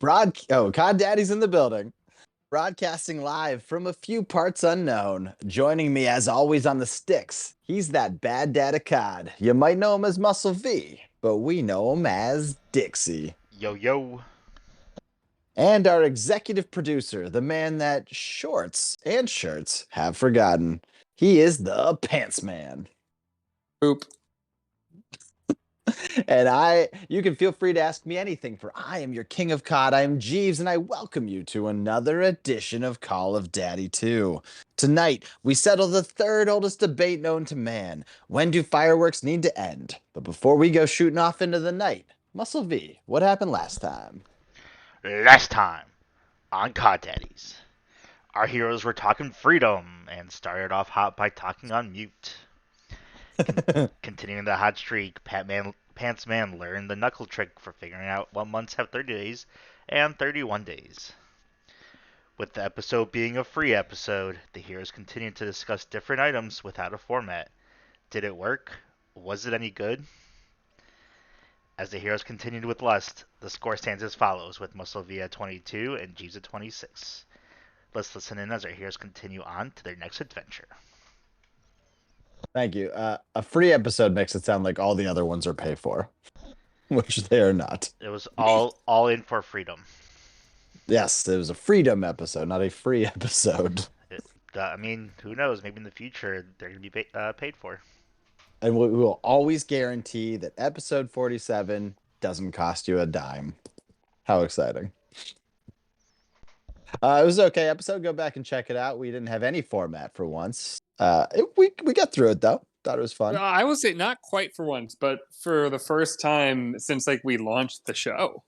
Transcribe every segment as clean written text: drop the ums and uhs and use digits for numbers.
Cod Daddy's in the building. Broadcasting live from a few parts unknown. Joining me as always on the sticks. He's that bad dad of Cod. You might know him as Muscle V, but we know him as Dixie. Yo, yo. And our executive producer, the man that shorts and shirts have forgotten. He is the Pants Man. Poop. And you can feel free to ask me anything, for I am your king of COD. I am Jeeves, and I welcome you to another edition of Call of Daddy 2. Tonight, we settle the third oldest debate known to man. When do fireworks need to end? But before we go shooting off into the night, Muscle V, what happened last time? Last time on COD Daddies, our heroes were talking freedom and started off hot by talking on mute. Continuing the hot streak, Pants Man learned the knuckle trick for figuring out what months have 30 days and 31 days. With the episode being a free episode, the heroes continued to discuss different items without a format. Did it work? Was it any good? As the heroes continued with lust, the score stands as follows, with Muscle V at 22 and Jeeves at 26. Let's listen in as our heroes continue on to their next adventure. Thank you. A free episode makes it sound like all the other ones are pay for, which they are not. It was all in for freedom. Yes, it was a freedom episode, not a free episode. I mean, who knows? Maybe in the future they're going to be paid for. And we will always guarantee that episode 47 doesn't cost you a dime. How exciting. It was an okay episode. Go back and check it out. We didn't have any format for once. We got through it, though. Thought it was fun. I will say not quite for once, but for the first time since we launched the show.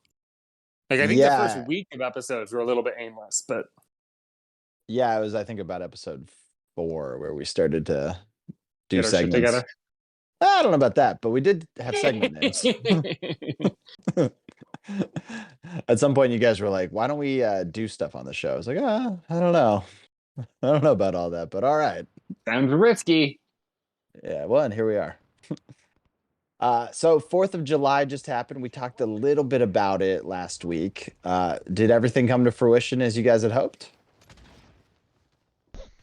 I think the first week of episodes were a little bit aimless, but yeah, it was, I think, about episode 4 where we started to do segments together. I don't know about that, but we did have segment names. At some point, you guys were like, why don't we do stuff on the show? I was like, I don't know. I don't know about all that, but all right. Sounds risky. Yeah, well, and here we are. So 4th of July just happened. We talked a little bit about it last week. Did everything come to fruition as you guys had hoped?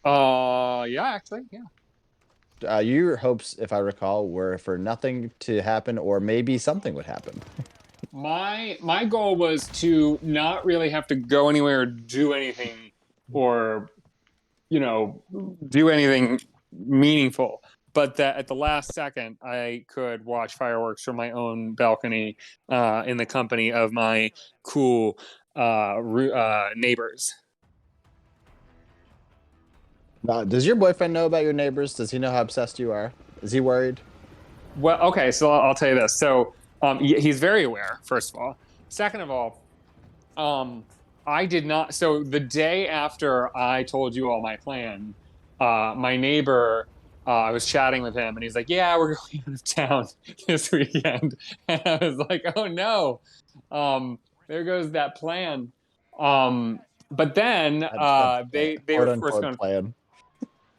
Yeah, actually, yeah. Your hopes, if I recall, were for nothing to happen, or maybe something would happen. My goal was to not really have to go anywhere or do anything, or do anything meaningful, but that at the last second I could watch fireworks from my own balcony in the company of my cool neighbors. Does your boyfriend know about your neighbors? Does he know how obsessed you are? Is he worried? Well, okay, so I'll tell you this. So he's very aware, first of all. Second of all, I did not. So the day after I told you all my plan, my neighbor, I was chatting with him, and he's like, "Yeah, we're going out of town this weekend." And I was like, "Oh no, there goes that plan." But then they were of course going. Plan.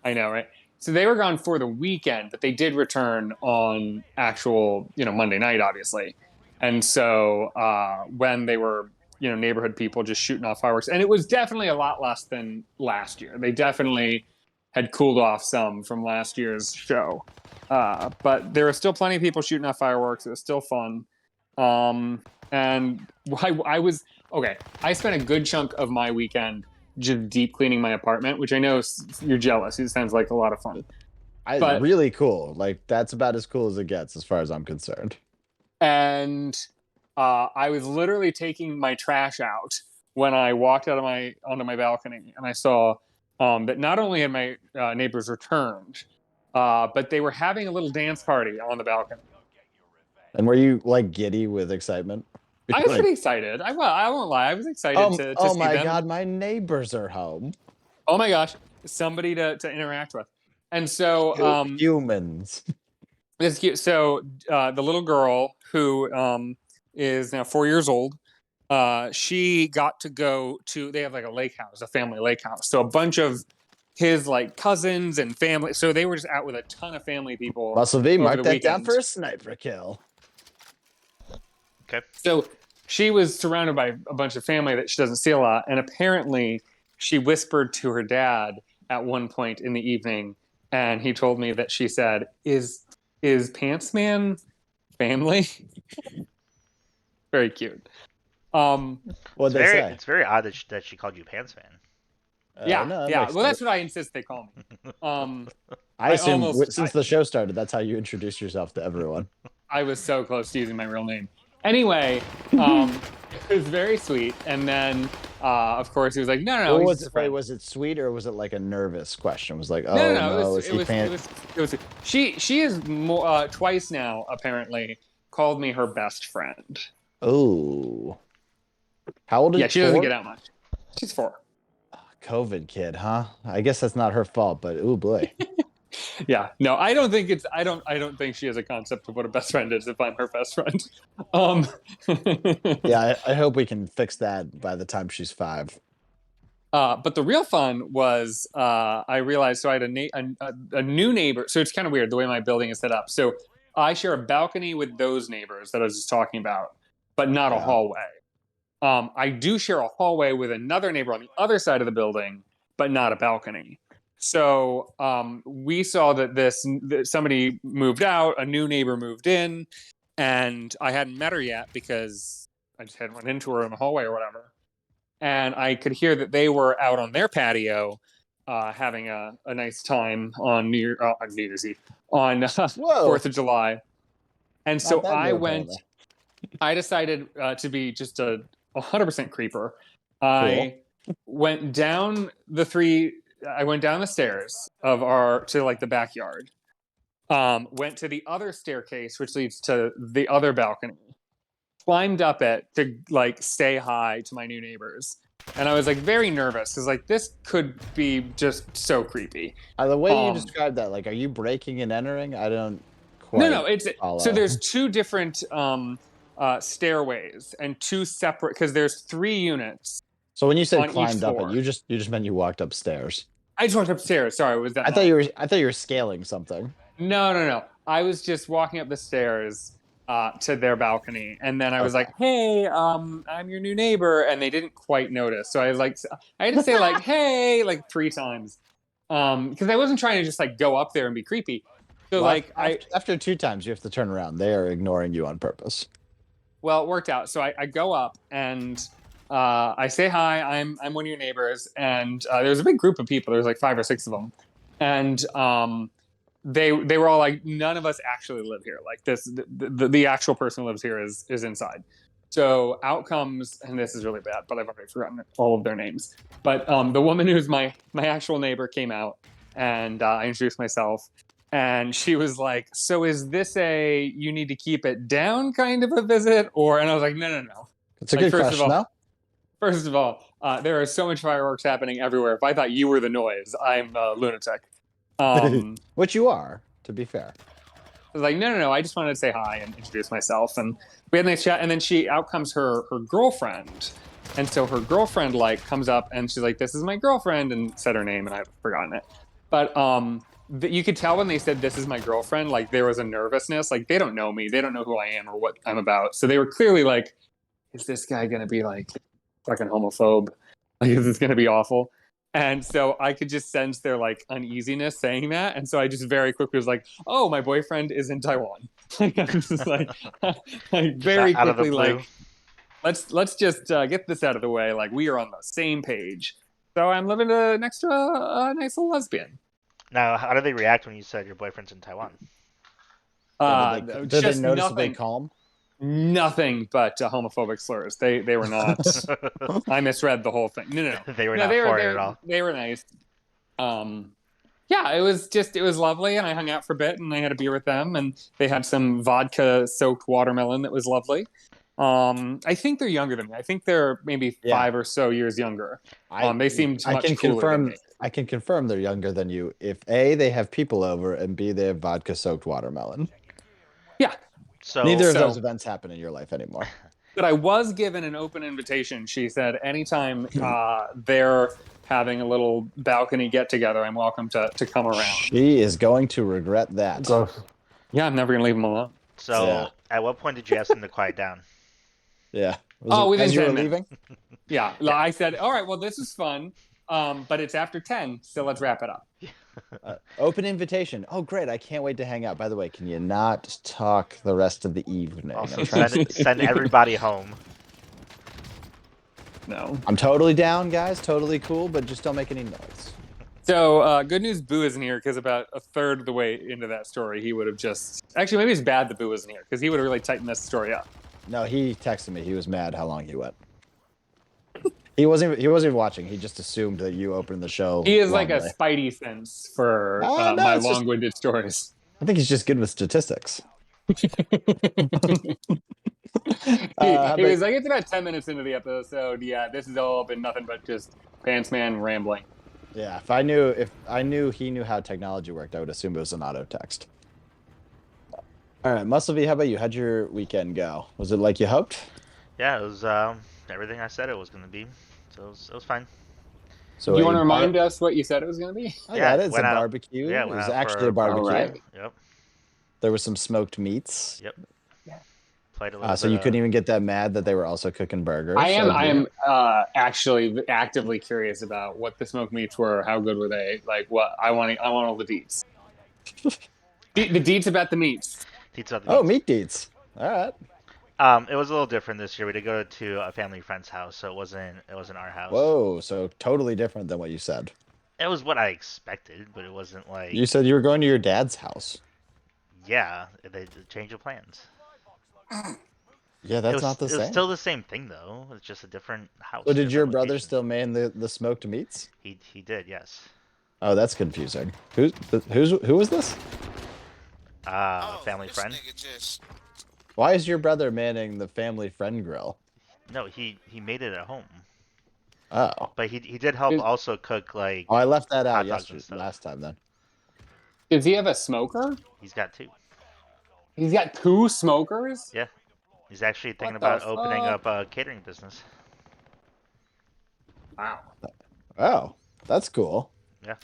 I know, right? So they were gone for the weekend, but they did return on actual, Monday night, obviously. And so when they were, neighborhood people just shooting off fireworks, and it was definitely a lot less than last year. They definitely had cooled off some from last year's show. But there were still plenty of people shooting off fireworks. It was still fun. And I was, okay, I spent a good chunk of my weekend just deep cleaning my apartment, which I know you're jealous. It sounds like a lot of fun. But really cool. Like, that's about as cool as it gets as far as I'm concerned. And I was literally taking my trash out when I walked onto my balcony, and I saw that not only had my neighbors returned, but they were having a little dance party on the balcony. And were you giddy with excitement? I was pretty excited. I won't lie. I was excited to see them. Oh my God, my neighbors are home. Oh my gosh, somebody to interact with. And so humans. It's cute. So the little girl who is now 4 years old, she got to go to, they have a lake house, a family lake house. So a bunch of his cousins and family. So they were just out with a ton of family people. Muscle V, mark that down for a sniper kill. Okay. So she was surrounded by a bunch of family that she doesn't see a lot, and apparently she whispered to her dad at one point in the evening, and he told me that she said, "Is Pants Man family?" Very cute. What'd they say? It's very odd that she called you Pants Man. Yeah, No, yeah. Well, that's what I insist they call me. I assume almost- since the show started, that's how you introduce yourself to everyone. I was so close to using my real name. Anyway, it was very sweet. And then, of course, he was like, "No, he's just a friend." Was it sweet or was it like a nervous question? It was like, oh No. is he pants? It was. She has more, twice now apparently called me her best friend. Oh, how old is? Yeah, she doesn't get out much. She's 4. COVID kid, huh? I guess that's not her fault, but oh boy. Yeah, no, I don't think it's. I don't think she has a concept of what a best friend is. If I'm her best friend, Yeah, I hope we can fix that by the time she's 5. But the real fun was I realized. So I had a new neighbor. So it's kind of weird the way my building is set up. So I share a balcony with those neighbors that I was just talking about, but not a hallway. I do share a hallway with another neighbor on the other side of the building, but not a balcony. So we saw that somebody moved out, a new neighbor moved in, and I hadn't met her yet because I just hadn't run into her in the hallway or whatever. And I could hear that they were out on their patio having a nice time on New Year's Eve, on 4th of July. And so I decided to be just a 100% creeper. Cool. I went down the stairs to like the backyard. Went to the other staircase, which leads to the other balcony. Climbed up it to like say hi to my new neighbors, and I was like very nervous because like this could be just so creepy. The way you described that, like, are you breaking and entering? I don't quite. No, it's so there's 2 different stairways and 2 separate because there's 3 units. So when you said climbed up it, you just meant you walked upstairs. I just walked upstairs. Sorry, was that? I thought you were scaling something. No. I was just walking up the stairs to their balcony, and then I was like, "Hey, I'm your new neighbor," and they didn't quite notice. So I was like, I had to say like, "Hey," like 3 times, because I wasn't trying to just like go up there and be creepy. So after 2 times, you have to turn around. They are ignoring you on purpose. Well, it worked out. So I go up and I say hi. I'm one of your neighbors, and there was a big group of people. There was like 5 or 6 of them, and they were all like, "None of us actually live here. Like this, the actual person who lives here is inside." So out comes, and this is really bad, but I've already forgotten all of their names. But the woman who's my actual neighbor came out, and I introduced myself. And she was like, "So is this a you need to keep it down kind of a visit?" And I was like, no. It's a good question, though. First of all, there is so much fireworks happening everywhere. If I thought you were the noise, I'm a lunatic. Which you are, to be fair. I was like, no. I just wanted to say hi and introduce myself. And we had a nice chat. And then out comes her girlfriend. And so her girlfriend like comes up and she's like, "This is my girlfriend," and said her name, and I've forgotten it. But you could tell when they said "this is my girlfriend," like there was a nervousness. Like they don't know me, they don't know who I am or what I'm about. So they were clearly like, "Is this guy gonna be like fucking homophobe? Like, is this gonna be awful?" And so I could just sense their like uneasiness saying that. And so I just very quickly was like, "Oh, my boyfriend is in Taiwan." Like I'm just like very quickly like, let's just get this out of the way. Like we are on the same page. So I'm living next to a nice little lesbian. Now, how do they react when you said your boyfriend's in Taiwan? Did they noticeably calm? Nothing but homophobic slurs. They were not. I misread the whole thing. No. They were not for it at all. They were nice. Yeah, it was lovely, and I hung out for a bit, and I had a beer with them, and they had some vodka-soaked watermelon that was lovely. I think they're younger than me. I think they're maybe 5 or so years younger. They seemed much cooler than me. I can confirm they're younger than you if A, they have people over, and B, they have vodka-soaked watermelon. Yeah. So neither of those events happen in your life anymore. But I was given an open invitation. She said anytime they're having a little balcony get-together, I'm welcome to come around. She is going to regret that. Yeah, I'm never going to leave them alone. So at what point did you ask them to quiet down? Yeah. Within as you 10 were minutes. leaving? Yeah. Yeah. I said, all right, well, this is fun, but it's after 10, so let's wrap it up. Open invitation. Oh, great. I can't wait to hang out. By the way, can you not talk the rest of the evening? Also, send everybody home. No. I'm totally down, guys. Totally cool, but just don't make any noise. So good news, Boo isn't here because about a third of the way into that story, he would have just actually maybe it's bad that Boo isn't here because he would have really tightened this story up. No, he texted me. He was mad how long he went. He wasn't even watching. He just assumed that you opened the show. He is like a wrongly. spidey sense for No, my it's just- long-winded stories. I think he's just good with statistics. He How was about- like, it's about 10 minutes into the episode. Yeah, this has all been nothing but just Pants Man rambling. Yeah, if I knew he knew how technology worked, I would assume it was an auto text. All right, Muscle V, how about you? How'd your weekend go? Was it like you hoped? Yeah, it was everything I said it was going to be. So it was fine. So Do you want to a remind us what you said it was going to be? I Yeah, got it. It's a went out- barbecue. Yeah, it went was out actually for a barbecue. Alright. Yep. There was some smoked meats. Yep. Played a little So bit you of- couldn't even get that mad that they were also cooking burgers. I So am actually actively curious about what the smoked meats were. How good were they? Like what I want all the deets. The deets about the meats. pizza. Oh, meat deets. All right. It was a little different this year. We did go to a family friend's house, so it wasn't our house. Whoa, so totally different than what you said. It was what I expected, but it wasn't like You said you were going to your dad's house. yeah, they changed the plans. Yeah, It that's was, not the it was same. still the same thing though. It's just a different house. So did your different brother location. still man the smoked meats? He did, yes. Oh, that's confusing. Who was this? Family this friend. nigga just Why is your brother manning the family friend grill? No, he made it at home, Oh. but he did help Is- also cook like Oh, I left that out Hot dogs and yesterday, stuff. last time then. Does he have a smoker? he's got two. He's got 2 smokers? Yeah, he's actually thinking What the about opening fuck? up a catering business. Wow. Oh, that's cool. Yeah.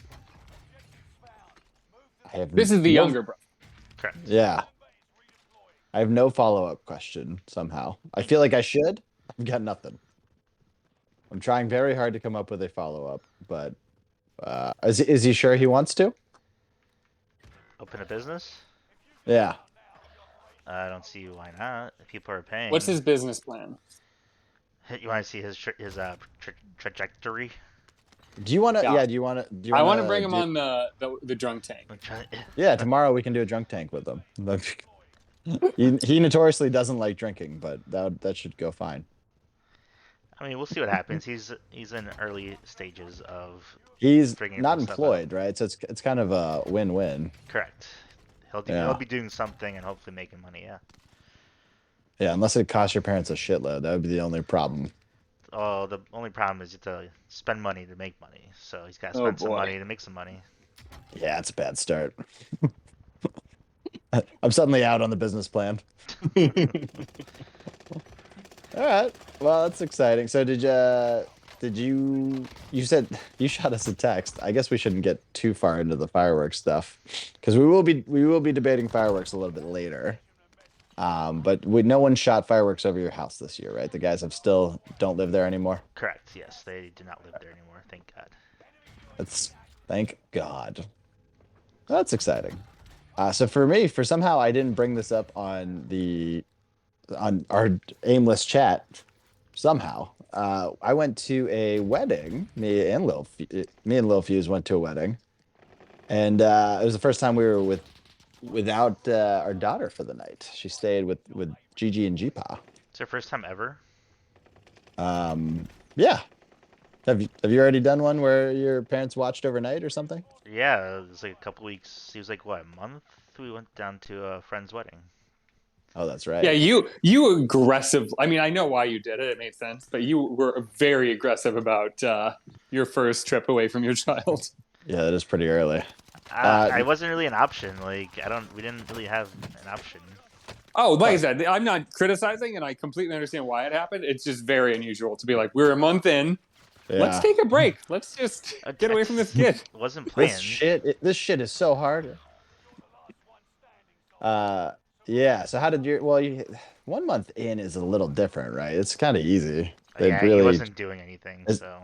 I have This is the no- younger brother. Correct. Yeah. I have no follow-up question somehow. I feel like I should. I've got nothing. I'm trying very hard to come up with a follow-up, but is he sure he wants to? Open a business? Yeah. I don't see why not. If people are paying. What's his business plan? You want to see his trajectory? Do you want to? Yeah. Yeah. Do you want to? I want to bring him on the drunk tank. I'm trying- Yeah. Tomorrow we can do a drunk tank with him. He notoriously doesn't like drinking, but that should go fine. I mean, we'll see what happens. He's in early stages of He's Figuring not some stuff employed, right? So it's kind of a win-win. correct. He'll Yeah. he'll be doing something and hopefully making money. Yeah. Yeah, unless it costs your parents a shitload, that would be the only problem. Oh, the only problem is you have to spend money to make money. So he's got to Oh, spend some boy. money to make some money. Yeah, it's a bad start. I'm suddenly out on the business plan. All right. Well, that's exciting. So you said you shot us a text. I guess we shouldn't get too far into the fireworks stuff because we will be debating fireworks a little bit later. But no one shot fireworks over your house this year, right? The guys don't live there anymore. Correct. Yes, they do not live there anymore. Thank God. Thank God. That's exciting. So for me, somehow I didn't bring this up on our aimless chat. Somehow, I went to a wedding. Me and Lil Fuse went to a wedding, and it was the first time we were without our daughter for the night. She stayed with Gigi and Jipa. It's your first time ever? Yeah. Have you already done one where your parents watched overnight or something? Yeah, it was like a couple weeks. It was like what, a month? We went down to a friend's wedding. Oh, that's right. Yeah, you aggressive. I mean, I know why you did it. It made sense, but you were very aggressive about your first trip away from your child. Yeah, that is pretty early. I wasn't really an option. Like we didn't really have an option. Oh, like I said, I'm not criticizing, and I completely understand why it happened. It's just very unusual to be like, we're a month in. Yeah. Let's take a break. Let's just get away from this kid. It wasn't planned. This shit is so hard. Yeah. So how did your, well, 1 month in is a little different, right? It's kind of easy. They Yeah, he really, wasn't doing anything, it's- so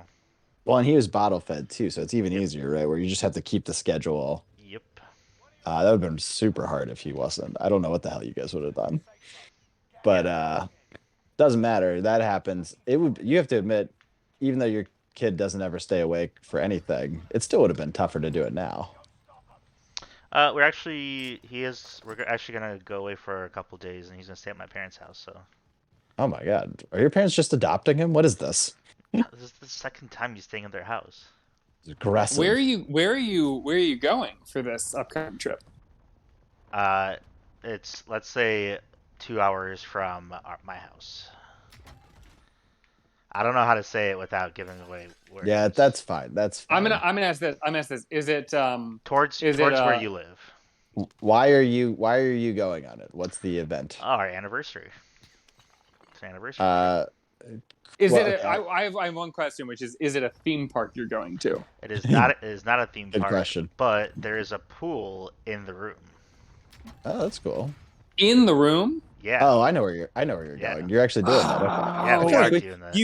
well, and he was bottle fed too. So it's even yep, easier, right? Where you just have to keep the schedule. yep. That would have been super hard if he wasn't. I don't know what the hell you guys would have done. But Yeah. doesn't matter. That happens. It would, you have to admit, even though your kid doesn't ever stay awake for anything, it still would have been tougher to do it now. We're actually gonna go away for a couple days, and he's gonna stay at my parents' house. So Oh my God. Are your parents just adopting him? What is this? this is the second time he's staying at their house. It's aggressive. Where are you going for this upcoming trip? Uh, it's let's say 2 hours from my house. I don't know how to say it without giving away where Yeah, it is. that's fine. That's fine. I'm gonna ask this. I'm gonna ask this. Towards Is it towards where you live. Why are you going on it? What's the event? Oh, our anniversary. It's an anniversary. Uh, is well, it a, okay. I have one question, which is it a theme park you're going to? It is not. It is not a theme Good park, question. but there is a pool in the room. Oh, that's cool. In the room? Yeah. Oh, I know where you're Yeah. going. You're actually doing that. Okay. Yeah, we Oh, are wait. doing that.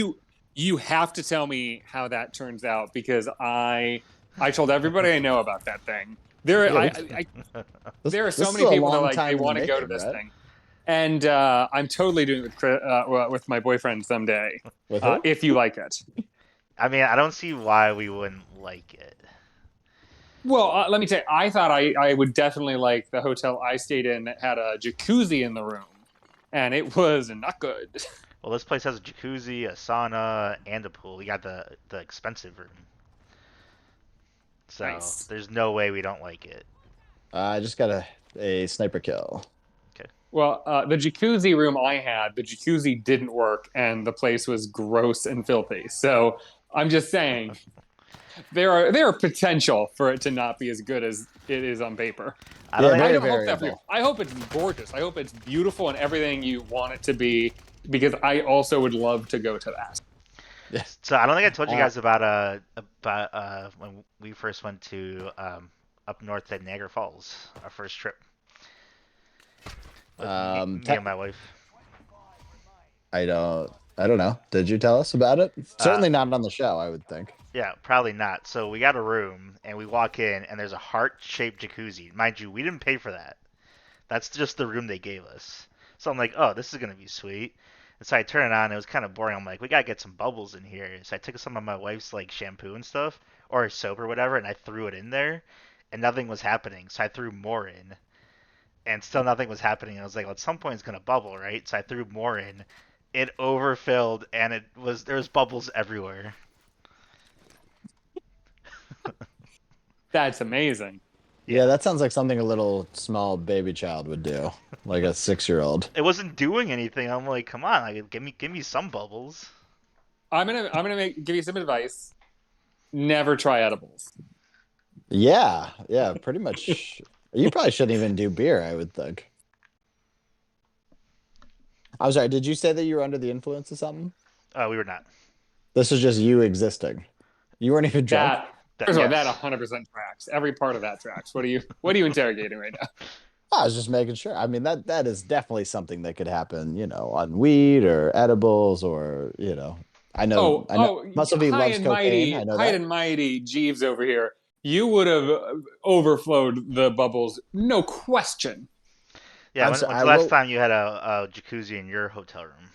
you have to tell me how that turns out because I told everybody I know about that thing. There Yeah, there are this so is many a people that long like time they in the want to go to making, this Brett. thing, and I'm totally doing it with my boyfriend someday With who? if you like it. I mean, I don't see why we wouldn't like it. Well, let me tell you, I thought I would definitely like the hotel I stayed in that had a jacuzzi in the room, and it was not good. Well, this place has a jacuzzi, a sauna, and a pool. We got the expensive room, so Nice. there's no way we don't like it. I just got a sniper kill. Okay. Well, the jacuzzi room I had, the jacuzzi didn't work, and the place was gross and filthy. So I'm just saying, there are potential for it to not be as good as it is on paper. I don't Yeah, think I very don't hope that for you. variable. I hope it's gorgeous. I hope it's beautiful and everything you want it to be, because I also would love to go to that. Yeah. so. I don't think I told you Uh, guys about when we first went to up north at Niagara Falls, our first trip with me te- and my wife. I don't know. Did you tell us about it? Uh, Certainly not on the show, I would think. Yeah, probably not. So we got a room and we walk in and there's a heart-shaped jacuzzi. Mind you, we didn't pay for that. That's just the room they gave us. So I'm like, oh, this is gonna be sweet. And so I turn it on. It was kind of boring. I'm like, we gotta get some bubbles in here. So I took some of my wife's like shampoo and stuff, or soap or whatever, and I threw it in there, and nothing was happening. So I threw more in, and still nothing was happening. I was like, well, at some point it's gonna bubble, right? So I threw more in. It overfilled, and there was bubbles everywhere. That's amazing. Yeah, that sounds like something a little small baby child would do, like a 6-year-old. It wasn't doing anything. I'm like, come on, like, give me some bubbles. Give you some advice. Never try edibles. Yeah, pretty much. You probably shouldn't even do beer, I would think. I'm sorry, did you say that you were under the influence of something? We were not. This is just you existing. You weren't even drunk? That First of all, that Yes. 100% tracks. Every part of that tracks. What are you interrogating right now? I was just making sure. I mean, that is definitely something that could happen, on weed or edibles or, I know Muscle V loves cocaine. I know high that. and mighty Jeeves over here. You would have overflowed the bubbles, no question. Yeah. I'm sorry, When's the last time you had a jacuzzi in your hotel room?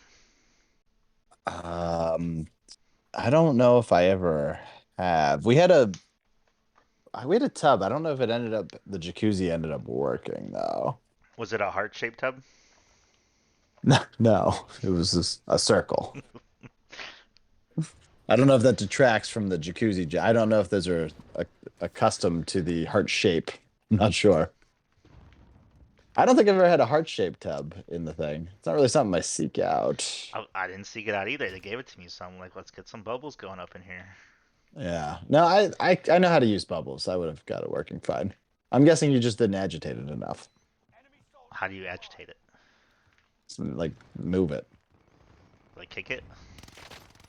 um I don't know if I ever have. We had a tub. I don't know if the jacuzzi ended up working though. Was it a heart-shaped tub? No, it was just a circle. I don't know if that detracts from the jacuzzi. I don't know if those are accustomed to the heart shape. I'm not sure. I don't think I've ever had a heart-shaped tub in the thing. It's not really something I seek out. I didn't seek it out either. They gave it to me, so I'm like, let's get some bubbles going up in here. Yeah. No, I know how to use bubbles. I would have got it working fine. I'm guessing you just didn't agitate it enough. How do you agitate it? So, like move it. Like kick it?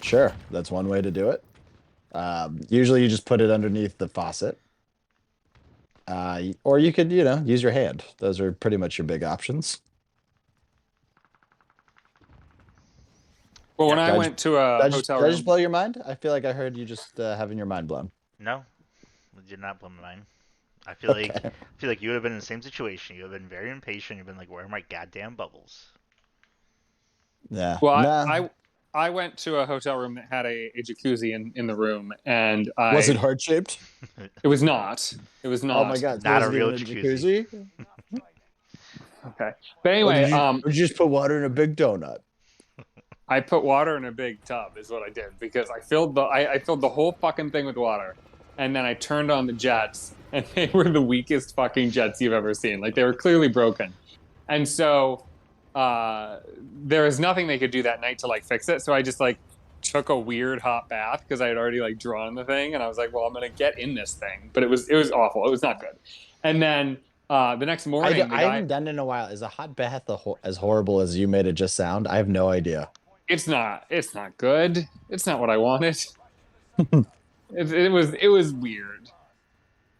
Sure, that's one way to do it. Usually you just put it underneath the faucet. Or you could, use your hand. Those are pretty much your big options. Well, when Yeah. I went to a hotel Did I just room, blow your mind? I feel like I heard you just having your mind blown. No, we did not blow my mind. I Okay. feel like you would have been in the same situation. You would have been very impatient. You've been like, "Where are my goddamn bubbles?" Yeah. well, Nah. I went to a hotel room that had a jacuzzi in the room, and Was it heart shaped? it was not. It was Oh my not. god! So Not was a it real even a jacuzzi. jacuzzi? Okay. But anyway, Or did you just put water in a big donut? I put water in a big tub is what I did because I filled the whole fucking thing with water, and then I turned on the jets, and they were the weakest fucking jets you've ever seen. Like they were clearly broken, and so there was nothing they could do that night to like fix it. So I just like took a weird hot bath because I had already like drawn the thing, and I was like, well, I'm gonna get in this thing, but it was awful. It was not good. And then the next morning, the I guy, haven't done it in a while. Is a hot bath as horrible as you made it just sound? I have no idea. it's not good. It's not what I wanted. It was weird.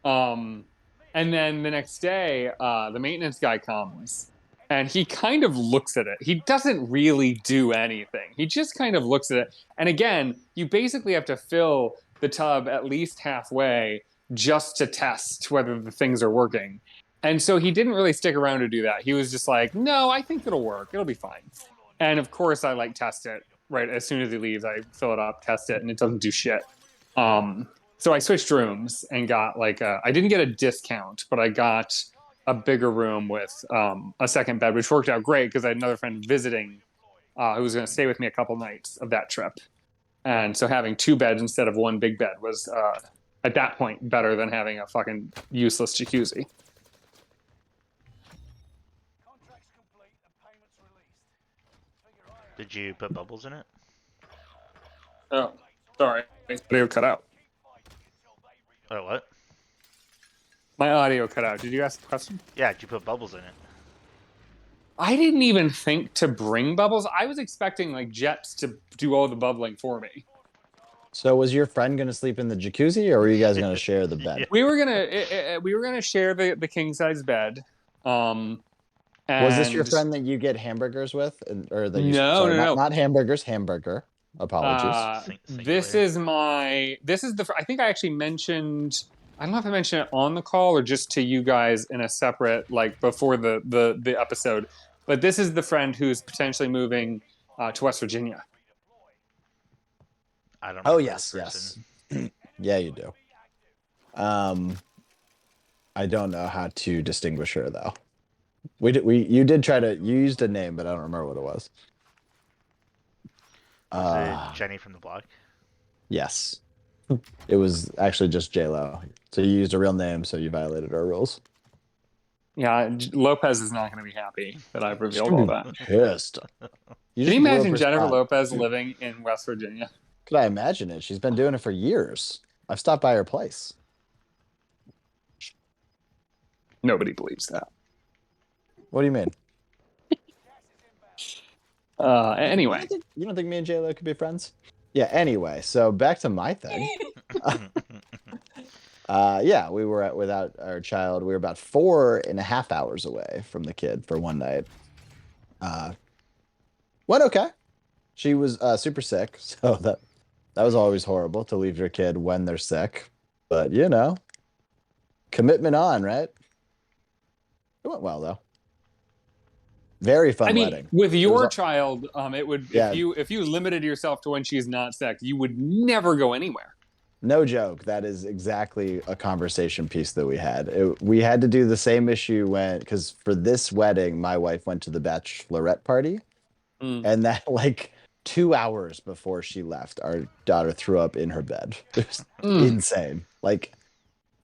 Um, and then the next day, the maintenance guy comes and he kind of looks at it. He doesn't really do anything. He just kind of looks at it. And again, you basically have to fill the tub at least halfway just to test whether the things are working. And so he didn't really stick around to do that. He was just like, "No, I think it'll work. It'll be fine." And of course, I like test it right as soon as he leaves. I fill it up, test it, and it doesn't do shit. So I switched rooms and got like I didn't get a discount, but I got a bigger room with a second bed, which worked out great because I had another friend visiting who was going to stay with me a couple nights of that trip. And so having two beds instead of one big bed was at that point better than having a fucking useless jacuzzi. Did you put bubbles in it? Oh, sorry. Audio cut out. Oh, what? My audio cut out. Did you ask a question? Yeah, did you put bubbles in it? I didn't even think to bring bubbles. I was expecting like jets to do all the bubbling for me. So was your friend going to sleep in the jacuzzi, or were you guys going to share the bed? Yeah. We were gonna share the king size bed. Was this your and, friend that you get hamburgers with, or that you? No, Sorry, no. not hamburgers. Hamburger. Apologies. This is the I think I actually mentioned, I don't know if I mentioned it on the call or just to you guys in a separate, like before the episode, but this is the friend who's potentially moving to West Virginia. I don't. Oh remember yes, this person. yes. Yeah, you do. I don't know how to distinguish her though. You did try to, you used a name, but I don't remember what it was. Was it Jenny from the block? Yes. It was actually just J-Lo. So you used a real name, so you violated our rules. Yeah, Lopez is not going to be happy that I've revealed all that. Pissed. Can you imagine Jennifer Lopez living in West Virginia? Could I imagine it? She's been doing it for years. I've stopped by her place. Nobody believes that. What do you mean? Anyway. You don't think me and J-Lo could be friends? Yeah, anyway, so back to my thing. Yeah, we were without our child. We were about 4.5 hours away from the kid for one night. Went okay. She was super sick, so that was always horrible to leave your kid when they're sick. But you know, commitment on, right? It went well though. Very fun wedding. With your child, it would, Yeah. if you limited yourself to when she's not sick, you would never go anywhere. No joke. That is exactly a conversation piece that we had. We had to do the same issue because for this wedding, my wife went to the bachelorette party, and that like 2 hours before she left, our daughter threw up in her bed. It was insane. Like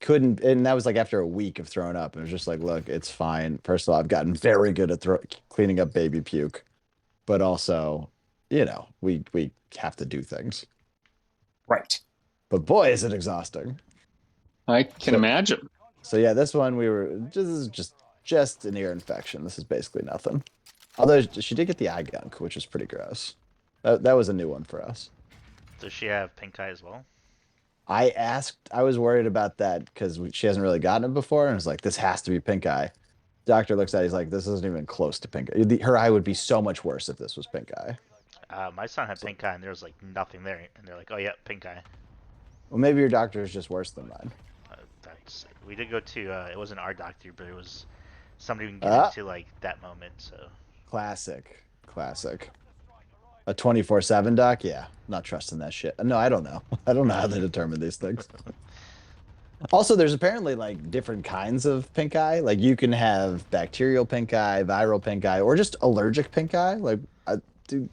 couldn't, and that was like after a week of throwing up. It was just like, look, it's fine. First of all, I've gotten very good at cleaning up baby puke, but also, you know, we have to do things. Right. But boy, is it exhausting. I can imagine. So yeah, this one this is just an ear infection. This is basically nothing. Although she did get the eye gunk, which is pretty gross. That was a new one for us. Does she have pink eye as well? I was worried about that because she hasn't really gotten it before, and it's like, this has to be pink eye. Doctor looks at it, he's like, this isn't even close to pink eye. Her eye would be so much worse if this was pink eye. My son had So, pink eye, and there was like nothing there, and they're like, "Oh yeah, pink eye." well, maybe your doctor is just worse than mine. That's we did go to. It wasn't our doctor, but it was somebody we can get Ah, into like that moment. So classic, classic. A 24/7 doc? Yeah, not trusting that shit. No, I don't know. I don't know how they determine these things. Also, there's apparently like different kinds of pink eye. Like you can have bacterial pink eye, viral pink eye, or just allergic pink eye. Like, dude,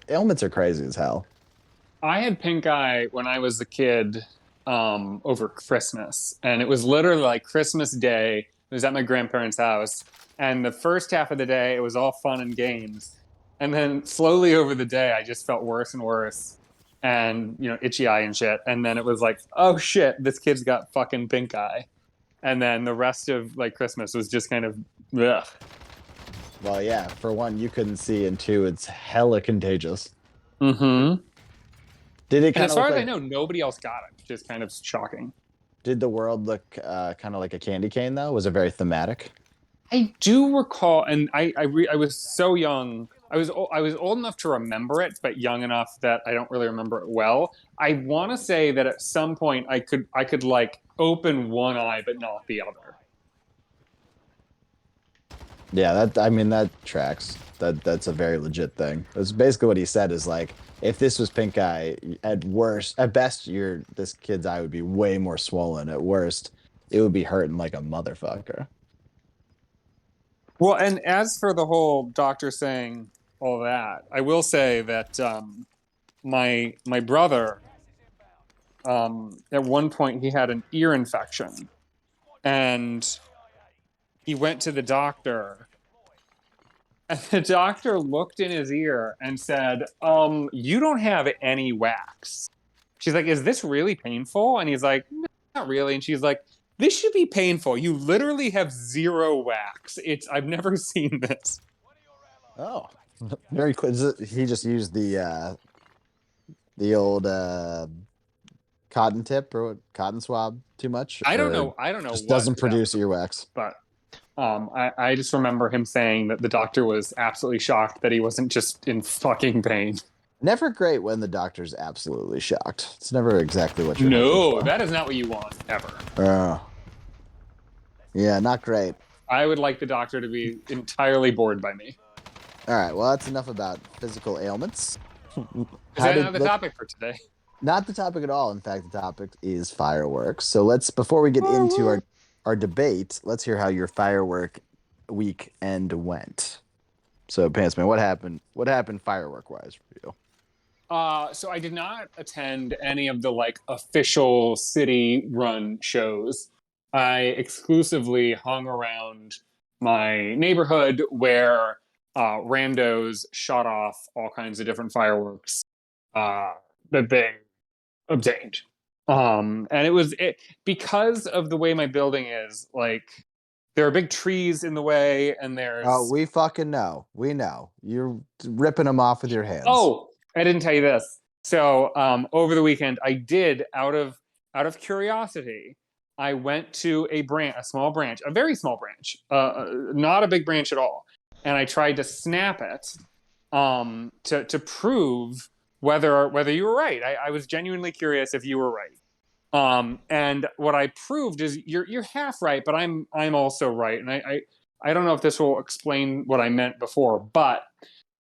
ailments are crazy as hell. I had pink eye when I was a kid over Christmas. And it was literally like Christmas Day. It was at my grandparents' house. And the first half of the day, it was all fun and games. And then slowly over the day, I just felt worse and worse and, itchy eye and shit. And then it was like, oh shit, this kid's got fucking pink eye. And then the rest of like Christmas was just kind of, ugh. Well, yeah, for one, you couldn't see, and two, it's hella contagious. Mm-hmm. Did it And kind as of look far as I like, know, nobody else got it, which is kind of shocking. did the world look kind of like a candy cane, though? Was it very thematic? I do recall, and I was so young. I was old enough to remember it, but young enough that I don't really remember it well. I want to say that at some point I could like open one eye but not the other. Yeah, I mean that tracks. That's a very legit thing. That's basically what he said is like if this was pink eye, at worst, at best, this kid's eye would be way more swollen. At worst, it would be hurting like a motherfucker. Well, and as for the whole doctor saying all that, I will say that my brother at one point he had an ear infection and he went to the doctor. And the doctor looked in his ear and said, you don't have any wax. She's like, is this really painful? And he's like, no, not really. And she's like, this should be painful. You literally have zero wax. I've never seen this. Oh, very quick. He just used the old cotton tip or cotton swab too much, I don't or know. I don't know just what doesn't produce earwax. but I just remember him saying that the doctor was absolutely shocked that he wasn't just in fucking pain. Never great when the doctor's absolutely shocked. It's never exactly what you're hoping No, for. that is not what you want ever. Yeah, not great. I would like the doctor to be entirely bored by me. All right, well, that's enough about physical ailments. Is that not the topic for today? Not the topic at all. In fact, the topic is fireworks. So before we get into our debate, let's hear how your firework weekend went. So, Pantsman, what happened? What happened firework-wise for you? So I did not attend any of the like official city run shows. I exclusively hung around my neighborhood where randos shot off all kinds of different fireworks that they obtained. And it because of the way my building is, like there are big trees in the way, and there's Oh, we fucking know. We know. You're ripping them off with your hands. Oh, I didn't tell you this. So over the weekend, I did out of curiosity, I went to a small branch, a very small branch, not a big branch at all, and I tried to snap it to prove whether you were right. I was genuinely curious if you were right. And what I proved is you're half right, but I'm also right, and I don't know if this will explain what I meant before, but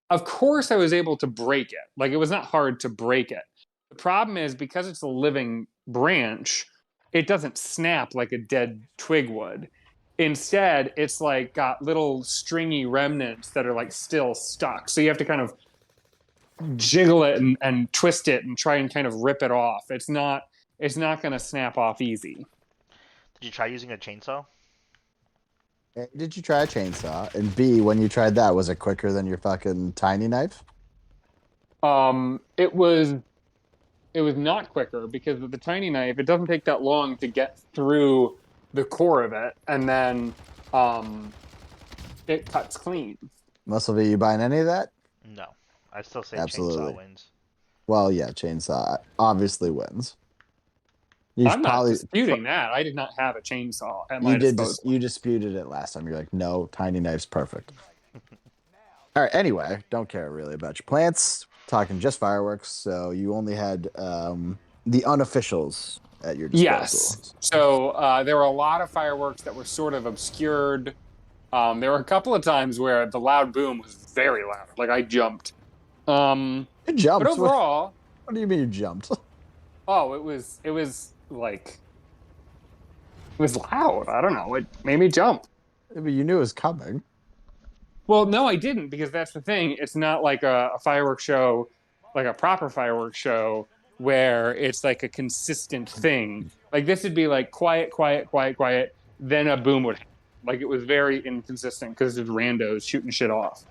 of course I was able to break it. Like it was not hard to break it. The problem is because it's a living branch, it doesn't snap like a dead twig would. Instead, it's like got little stringy remnants that are like still stuck. So you have to kind of jiggle it and twist it and try and kind of rip it off. It's not going to snap off easy. Did you try using a chainsaw? A, did you try a chainsaw? And B, when you tried that, was it quicker than your fucking tiny knife? It was not quicker because with the tiny knife, it doesn't take that long to get through the core of it, and then it cuts clean. Muscle V, you buying any of that? No. I still say Absolutely. chainsaw wins. Well, yeah, chainsaw obviously wins. I'm not disputing that. I did not have a chainsaw at my You did. disposal. You disputed it last time. You're like, no, tiny knife's perfect. All right. Anyway, don't care really about your plants. talking just fireworks, so you only had the unofficials at your disposal. Yes. So there were a lot of fireworks that were sort of obscured. There were a couple of times where the loud boom was very loud. Like I jumped. You But jumped. What overall, do you mean you jumped? oh, it was like it was loud. I don't know. It made me jump. I mean, you knew it was coming. Well, no, I didn't because that's the thing. It's not like a fireworks show, like a proper fireworks show where it's like a consistent thing. Like this would be like quiet, quiet, quiet, quiet. Then a boom would happen. Like it was very inconsistent because it's randos shooting shit off.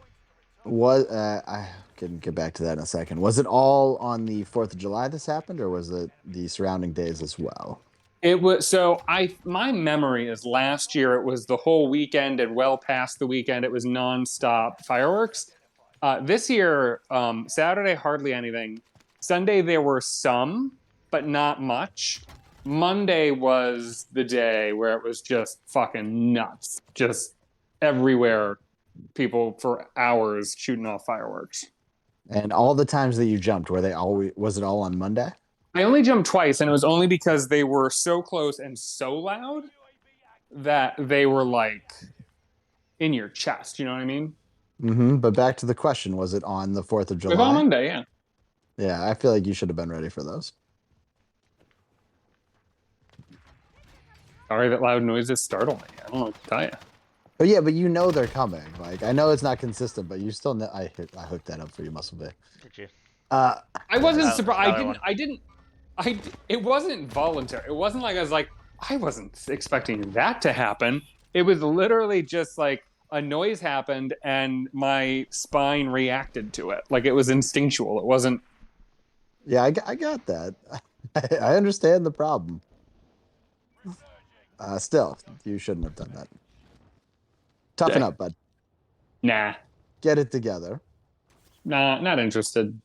What I can get back to that in a second. Was it all on the 4th of July this happened, or was it the surrounding days as well? It was so I my memory is last year it was the whole weekend and well past the weekend it was nonstop fireworks. This year, Saturday hardly anything. Sunday there were some, but not much. Monday was the day where it was just fucking nuts, just everywhere. People for hours shooting off fireworks. And all the times that you jumped, were they always? Was it all on Monday? I only jumped twice, and it was only because they were so close and so loud that they were like in your chest. You know what I mean? Mm-hmm. But back to the question: was it on the 4th of It was on July? Monday, yeah. Yeah, I feel like you should have been ready for those. Sorry that loud noises startle me. I don't know what to tell you. But yeah, but you know they're coming. Like I know it's not consistent, but you still know. I hooked that up for you, muscle be. Did you? I wasn't Oh, surprised. another one. It wasn't voluntary. It wasn't like I was like, I wasn't expecting that to happen. It was literally just like a noise happened and my spine reacted to it. Like it was instinctual. It wasn't. Yeah, I got that. I understand the problem. Still, you shouldn't have done that. Toughen up, bud. Nah, Get it together. nah, not interested.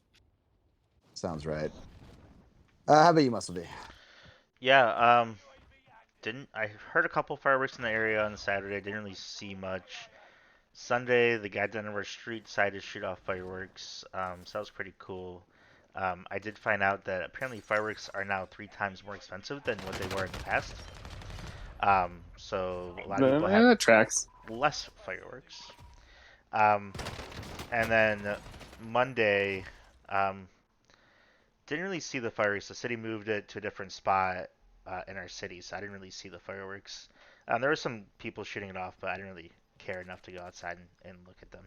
Sounds right. How about you, muscle be? Yeah. Didn't I heard a couple fireworks in the area on Saturday? Didn't really see much. Sunday, the guy down our street decided to shoot off fireworks. So that was pretty cool. I did find out that apparently fireworks are now 3 times more expensive than what they were in the past. So a lot of people have That tracks. less fireworks. Um, and then Monday, didn't really see the fireworks. The city moved it to a different spot in our city, so I didn't really see the fireworks. There were some people shooting it off, but I didn't really care enough to go outside and look at them.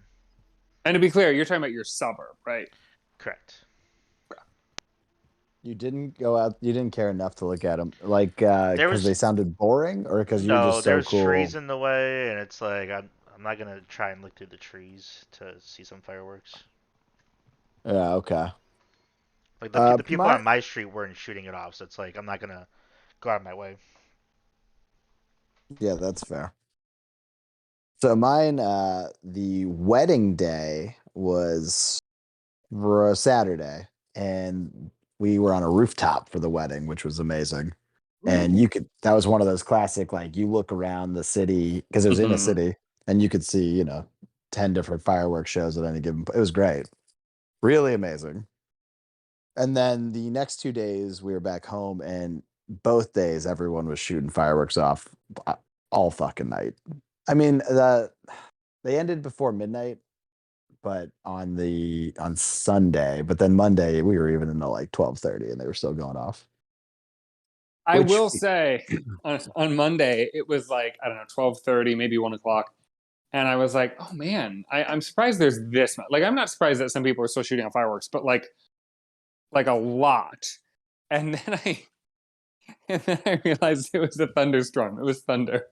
And to be clear, you're talking about your suburb, right? Correct. You didn't go out. You didn't care enough to look at them, like There because was they sounded boring, or because you're no, just so there's cool. trees in the way, and it's like I'm not gonna try and look through the trees to see some fireworks. Yeah. Okay. Like the people My on my street weren't shooting it off, so it's like I'm not gonna go out of my way. Yeah, that's fair. So mine, the wedding day was for a Saturday, and we were on a rooftop for the wedding, which was amazing. And you could, that was one of those classic, like you look around the city because it was in a Mhm. city, and you could see, 10 different fireworks shows at any given. It was great, really amazing. And then the next 2 days, we were back home, and both days, everyone was shooting fireworks off all fucking night. I mean, they ended before midnight, but on Sunday, but then Monday we were even until like 12:30, and they were still going off. I Which, will say on Monday, it was like, I don't know, 12:30, maybe 1 o'clock. And I was like, oh man, I'm surprised there's this much. Like, I'm not surprised that some people are still shooting on fireworks, but like a lot. And then I and then I realized it was a thunderstorm. It was thunder.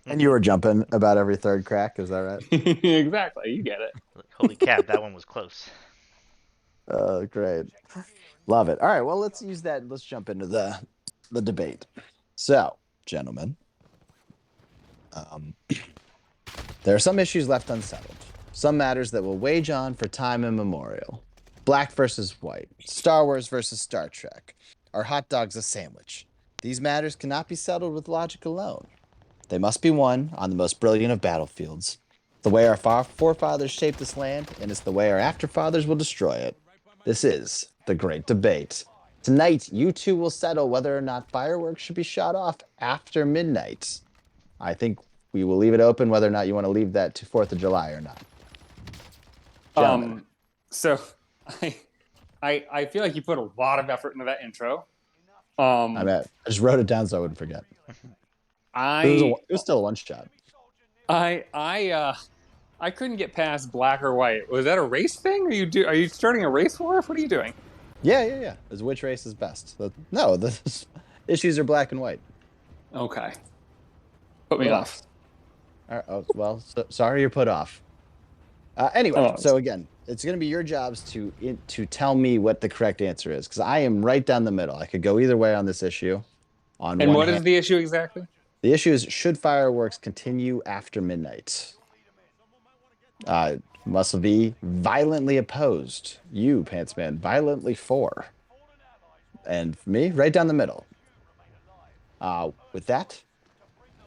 and you were jumping about every third crack, is that right? Exactly. You get it. Holy cap, that one was close. Great, love it. All right, well, let's use that. Let's jump into the debate. So, gentlemen, um, there are some issues left unsettled. Some matters that will wage on for time immemorial. Black versus white. Star Wars versus Star Trek. Are hot dogs a sandwich? These matters cannot be settled with logic alone. They must be won on the most brilliant of battlefields, the way our forefathers shaped this land, and it's the way our afterfathers will destroy it. This is the Great Debate. Tonight, you two will settle whether or not fireworks should be shot off after midnight. I think we will leave it open whether or not you want to leave that to 4th of July or not. Gentlemen. So I feel like you put a lot of effort into that intro. I just wrote it down so I wouldn't forget. It was still a one shot. I couldn't get past black or white. Was that a race thing? Are you starting a race war? What are you doing? Yeah. Is which race is best? No, the issues are black and white. Okay. Put me off. All right, oh, well, sorry you're put off. Anyway, so again, it's going to be your jobs to tell me what the correct answer is, because I am right down the middle. I could go either way on this issue. And what is the issue exactly? The issue is, should fireworks continue after midnight? Muscle V, violently opposed. You, Pantsman, violently for. And for me, right down the middle. With that,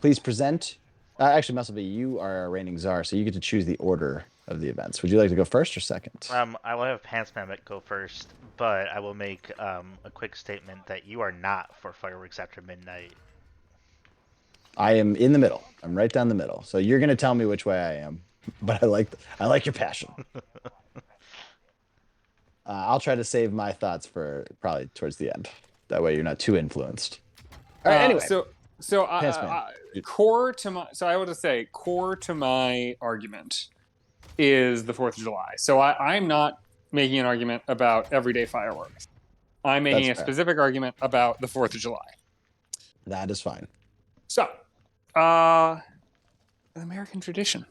please present. Actually, Muscle V, you are our reigning czar, so you get to choose the order of the events. Would you like to go first or second? I will have Pantsman go first, but I will make a quick statement that you are not for fireworks after midnight. I am in the middle. I'm right down the middle. So you're going to tell me which way I am, but I like your passion. I'll try to save my thoughts for probably towards the end. That way you're not too influenced. All right, anyway. Core to my argument is the 4th of July. So I'm not making an argument about everyday fireworks. I'm making a specific argument about the 4th of July. That is fine. So, an American tradition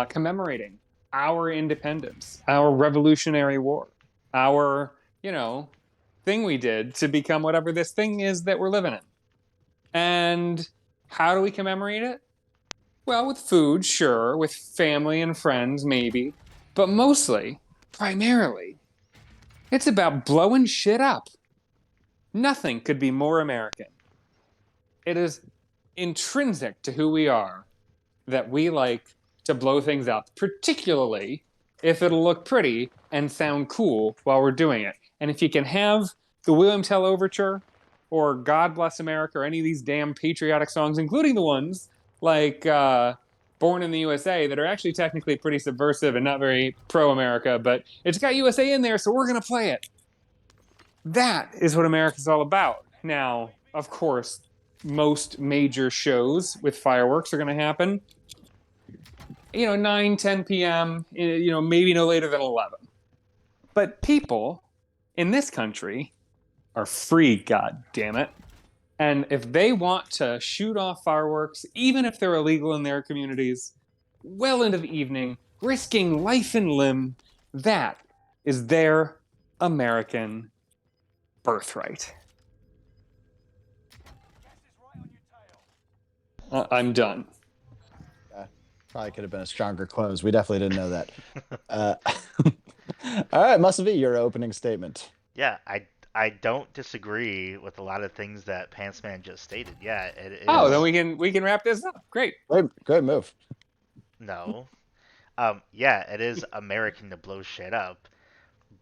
commemorating our independence, our Revolutionary War, our, thing we did to become whatever this thing is that we're living in. And how do we commemorate it? Well, with food, sure, with family and friends, maybe, but primarily, it's about blowing shit up. Nothing could be more American. It is intrinsic to who we are that we like to blow things up, particularly if it'll look pretty and sound cool while we're doing it. And if you can have the William Tell Overture or God Bless America or any of these damn patriotic songs, including the ones like Born in the USA that are actually technically pretty subversive and not very pro-America, but it's got USA in there, so we're going to play it. That is what America's all about. Now, of course, most major shows with fireworks are going to happen 9, 10 p.m., maybe no later than 11. But people in this country are free, God damn it. And if they want to shoot off fireworks, even if they're illegal in their communities, well into the evening, risking life and limb, that is their American birthright. I'm done. Probably could have been a stronger close. We definitely didn't know that. All right, Muscle V, your opening statement. Yeah, I don't disagree with a lot of things that Pantsman just stated. Yeah, it is. Oh, then we can wrap this up. Great. Good move. No. Yeah, it is American to blow shit up.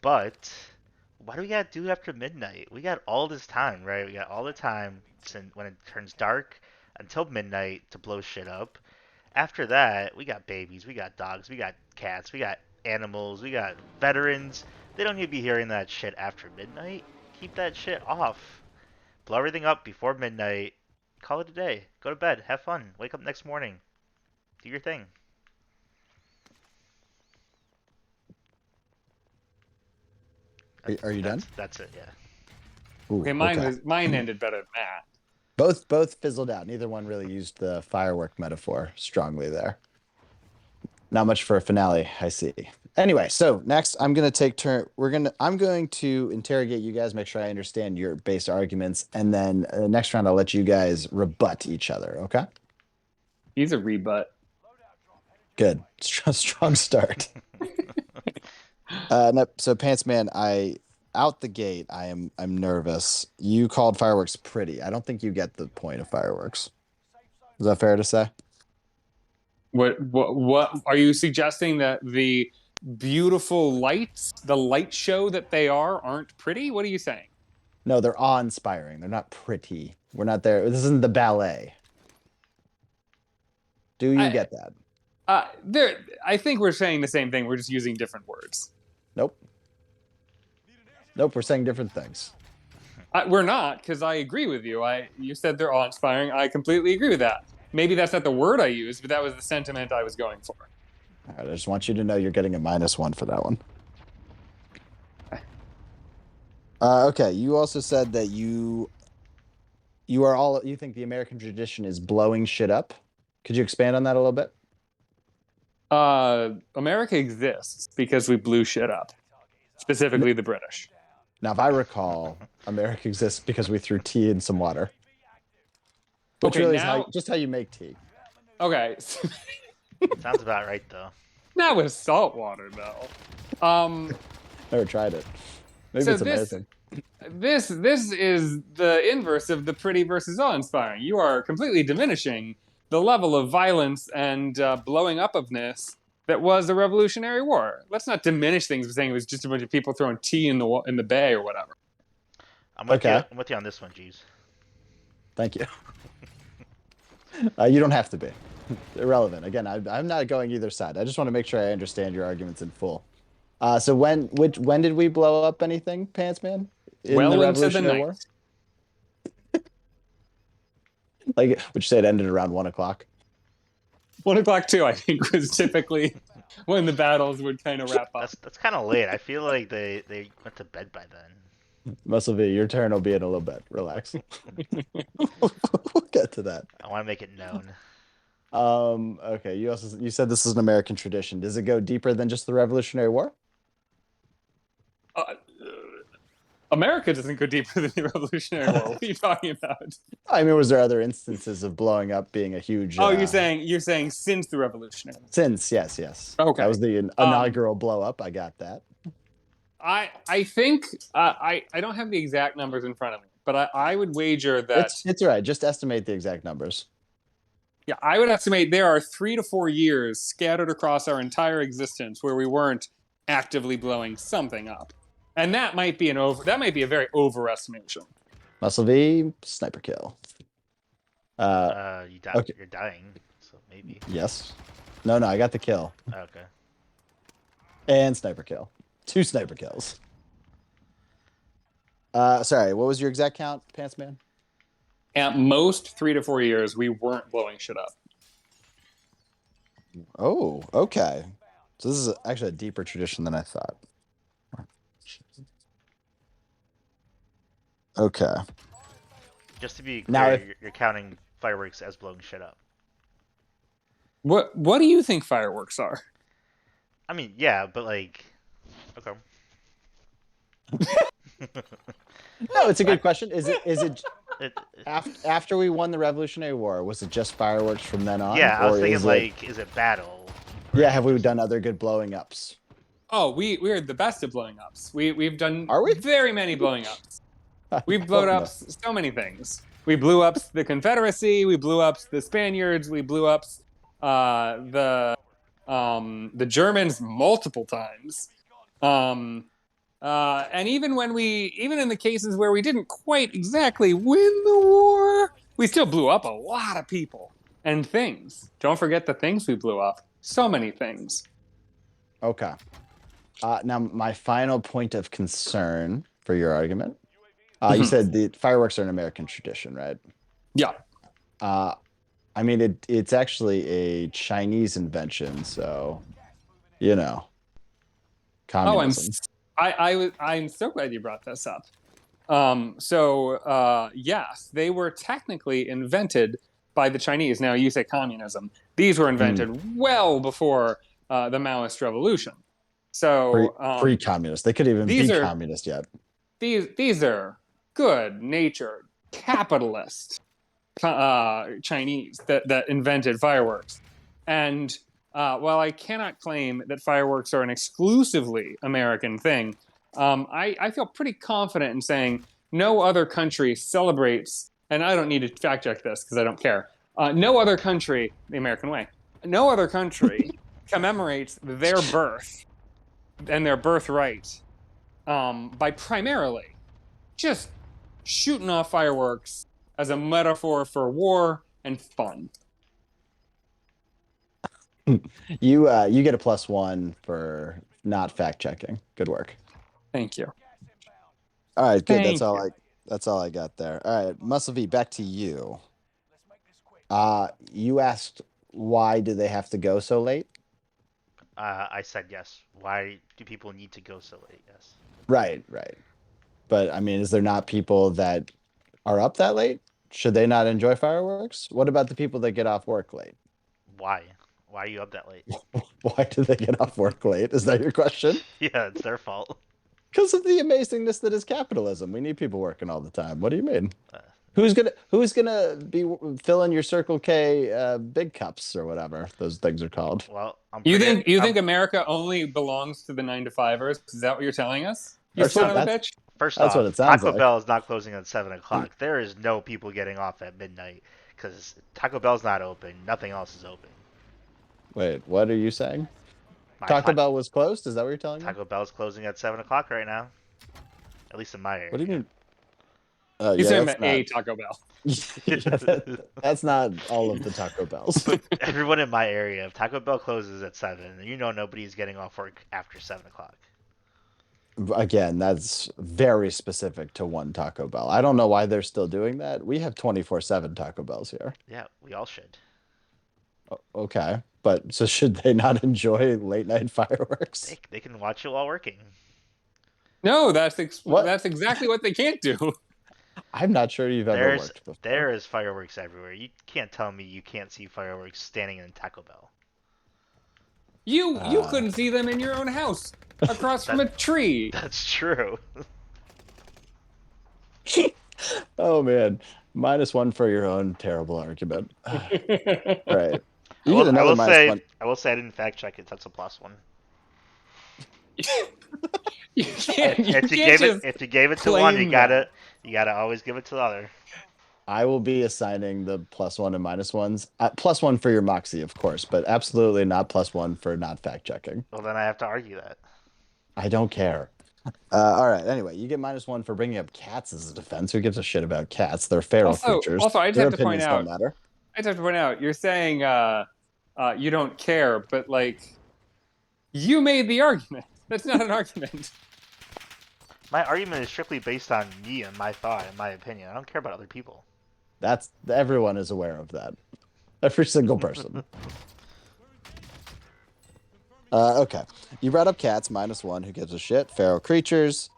But why do we gotta do it after midnight? We got all this time, right? We got all the time when it turns dark until midnight to blow shit up. After that, we got babies, we got dogs, we got cats, we got animals, we got veterans. They don't need to be hearing that shit after midnight. Keep that shit off. Blow everything up before midnight. Call it a day. Go to bed. Have fun. Wake up next morning. Do your thing. Are you done? That's it, yeah. Ooh, okay, mine ended better than that. Both fizzled out. Neither one really used the firework metaphor strongly there. Not much for a finale, I see. Anyway, so next I'm going to take turn. I'm going to interrogate you guys, make sure I understand your base arguments, and then next round I'll let you guys rebut each other, okay? He's a rebut. Good. Strong start. So Pantsman, out the gate, I'm nervous. You called fireworks pretty. I don't think you get the point of fireworks. Is that fair to say? What are you suggesting, that the beautiful lights, the light show that they aren't pretty? What are you saying? No, they're awe-inspiring. They're not pretty. We're not there. This isn't the ballet. Do you get that? I think we're saying the same thing. We're just using different words. Nope. Nope, we're saying different things. We're not, because I agree with you. You said they're awe-inspiring. I completely agree with that. Maybe that's not the word I used, but that was the sentiment I was going for. All right, I just want you to know you're getting a -1 for that one. Okay, you also said that you think the American tradition is blowing shit up. Could you expand on that a little bit? America exists because we blew shit up, specifically the British. Now, if I recall, America exists because we threw tea in some water. Which really is just how you make tea. Okay. Sounds about right, though. Not with salt water, though. Never tried it. Maybe it's amazing. This is the inverse of the pretty versus awe-inspiring. You are completely diminishing the level of violence and blowing up ofness that was the Revolutionary War. Let's not diminish things by saying it was just a bunch of people throwing tea in the bay or whatever. I'm with you on this one, Jeeves. Thank you. You don't have to be. Irrelevant. Again, I'm not going either side. I just want to make sure I understand your arguments in full. So when did we blow up anything, Pants Man? Well into the night. War? Like, would you say it ended around 1 o'clock? 1 o'clock too, I think, was typically when the battles would kind of wrap up. That's kind of late. I feel like they went to bed by then. Muscle V, your turn will be in a little bit. Relax. We'll get to that. I want to make it known. Okay. You said this is an American tradition. Does it go deeper than just the Revolutionary War? America doesn't go deeper than the Revolutionary War. What are you talking about? I mean, was there other instances of blowing up being a huge? Oh, you're saying since the Revolutionary War? Since, yes. Okay. That was the inaugural blow up. I got that. I think I don't have the exact numbers in front of me, but I would wager that it's all right. Just estimate the exact numbers. Yeah, I would estimate there are 3 to 4 years scattered across our entire existence where we weren't actively blowing something up. And that might be a very overestimation. Muscle V, sniper kill. Okay. You're dying, so maybe. Yes. No, I got the kill. Okay. And sniper kill. 2 sniper kills. Sorry, what was your exact count, Pants Man? At most 3 to 4 years, we weren't blowing shit up. Oh, okay. So this is actually a deeper tradition than I thought. Okay. Just to be clear, you're counting fireworks as blowing shit up. What do you think fireworks are? I mean, yeah, but like, okay. No, it's a good question. Is it after we won the Revolutionary War? Was it just fireworks from then on? Yeah, I was thinking is it battle? Yeah, have we done other good blowing ups? Oh, we're the best at blowing ups. We've done we? Very many blowing ups. We've blown up so many things. We blew up the Confederacy. We blew up the Spaniards. We blew up the Germans multiple times. And even in the cases where we didn't quite exactly win the war, we still blew up a lot of people and things. Don't forget the things we blew up. So many things. Okay. Now, my final point of concern for your argument. You said the fireworks are an American tradition, right? Yeah. I mean, it's actually a Chinese invention, so, communism. I'm so glad you brought this up. Yes, they were technically invented by the Chinese. Now, you say communism. These were invented well before the Maoist revolution. So pre-communist. They could even be communist yet. These are good-natured, capitalist Chinese that invented fireworks. And while I cannot claim that fireworks are an exclusively American thing, I feel pretty confident in saying no other country celebrates, and I don't need to fact check this because I don't care, no other country, the American way, no other country commemorates their birth and their birthright by primarily just shooting off fireworks as a metaphor for war and fun. You get a +1 for not fact checking. Good work. Thank you. All right, good. Thank you. That's all I got there. All right, Muscle V, back to you. You asked why do they have to go so late? I said yes. Why do people need to go so late? Yes. Right, right. But I mean, is there not people that are up that late? Should they not enjoy fireworks? What about the people that get off work late? Why? Why are you up that late? Why do they get off work late? Is that your question? Yeah, it's their fault. Because of the amazingness that is capitalism. We need people working all the time. What do you mean? Uh, Who's gonna be filling your Circle K big cups or whatever those things are called? well, You think America only belongs to the 9-to-5ers? Is that what you're telling us? You That's son what- of a that's- bitch. First That's off, what it sounds Taco like. Bell is not closing at 7 o'clock. There is no people getting off at midnight because Taco Bell's not open. Nothing else is open. Wait, what are you saying? My Taco Bell was closed? Is that what you're telling me? Taco Bell's closing at 7 o'clock right now. At least in my area. What do you mean? He's Yeah, talking that's about a Taco Bell. that's not all of the Taco Bells. But everyone in my area, if Taco Bell closes at 7, you know nobody's getting off work after 7 o'clock. Again, that's very specific to one Taco Bell. I don't know why they're still doing that. We have 24/7 Taco Bells here. Yeah, we all should. Okay, but so should they not enjoy late night fireworks? They can watch it while working. No, that's What? that's exactly what they can't do. I'm not sure you've ever worked before. There is fireworks everywhere. You can't tell me you can't see fireworks standing in Taco Bell. You couldn't see them in your own house across from a tree. That's true. Oh man, -1 for your own terrible argument. Right. I You will, get I another will say -1. I will say I didn't fact check it. That's a +1. You can't, If you gave it to one, you gotta always give it to the other. I will be assigning the +1 and -1s. +1 for your moxie, of course, but absolutely not +1 for not fact checking. Well, then I have to argue that. I don't care. All right. Anyway, you get -1 for bringing up cats as a defense. Who gives a shit about cats? They're feral creatures. Also, I just Their have to point opinions out. don't matter. I just have to point out. You're saying you don't care, but like, you made the argument. That's not an argument. My argument is strictly based on me and my thought and my opinion. I don't care about other people. Everyone is aware of that. Every single person. Okay. You brought up cats, -1. Who gives a shit? Feral creatures.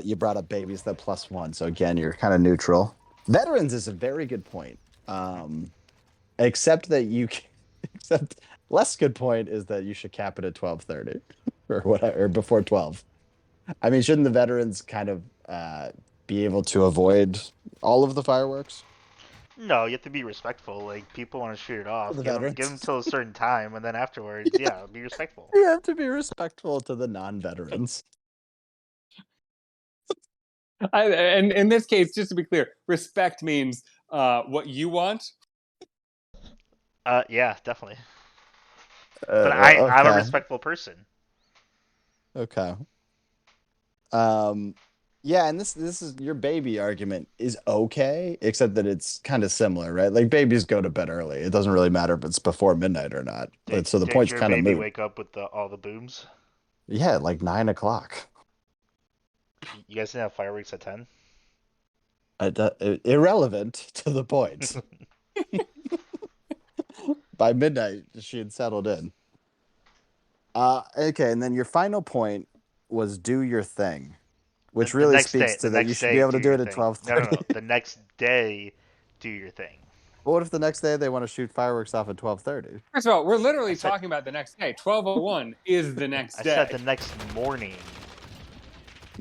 You brought up babies, that +1. So again, you're kind of neutral. Veterans is a very good point. Except less good point is that you should cap it at 12:30 or whatever, or before 12. I mean, shouldn't the veterans kind of be able to avoid all of the fireworks? No, you have to be respectful. Like, people want to shoot it off. The Give veterans. them till a certain time, and then afterwards, yeah, be respectful. You have to be respectful to the non-veterans. And in this case, just to be clear, respect means what you want. Yeah, definitely. But I'm a respectful person. Okay. Yeah, and this is your baby argument is okay, except that it's kind of similar, right? Like babies go to bed early. It doesn't really matter if it's before midnight or not. So the point's kind of Did your baby moot. wake up with all the booms? Yeah, like 9 o'clock. You guys didn't have fireworks at 10? Irrelevant to the point. By midnight, she had settled in. Okay, and then your final point was do your thing, which really speaks to that you should be able to do it at 12:30. No. The next day, do your thing. But what if the next day they want to shoot fireworks off at 12:30? First of all, we're literally talking about the next day. 12:01 is the next day. I said the next morning.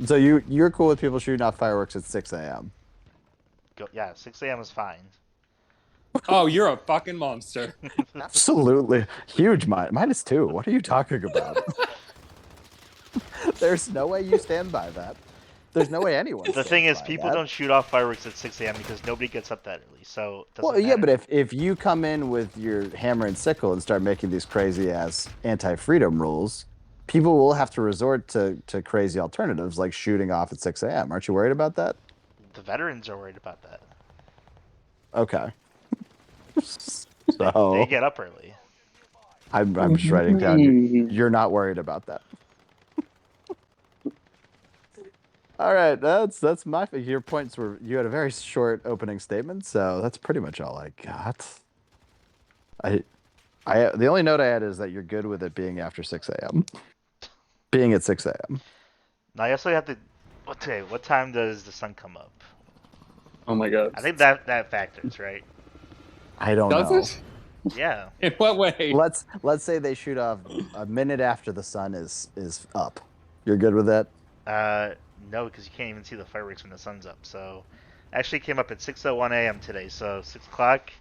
So you're cool with people shooting off fireworks at 6 a.m. Yeah, 6 a.m. is fine. Oh, you're a fucking monster. Absolutely. Huge -2. What are you talking about? There's no way you stand by that. There's no way anyone The stands thing is, by people that. don't shoot off fireworks at 6 a.m. because nobody gets up that early, so it doesn't Well, yeah, matter. but if you come in with your hammer and sickle and start making these crazy ass anti-freedom rules, people will have to resort to crazy alternatives like shooting off at 6 a.m. Aren't you worried about that? The veterans are worried about that. Okay. They So get up early. I'm just writing down you're not worried about that. All right, that's my your points were you had a very short opening statement, so that's pretty much all I got. I the only note I had is that you're good with it being after 6 a.m. Being at 6 a.m. Now you also have to. Okay, what time does the sun come up? Oh my god. I think that factors, right? I don't Does know. it? Yeah. In what way? Let's say they shoot off a minute after the sun is up. You're good with that? Uh, no, because you can't even see the fireworks when the sun's up. So, actually came up at 6:01 a.m. today. So 6 o'clock.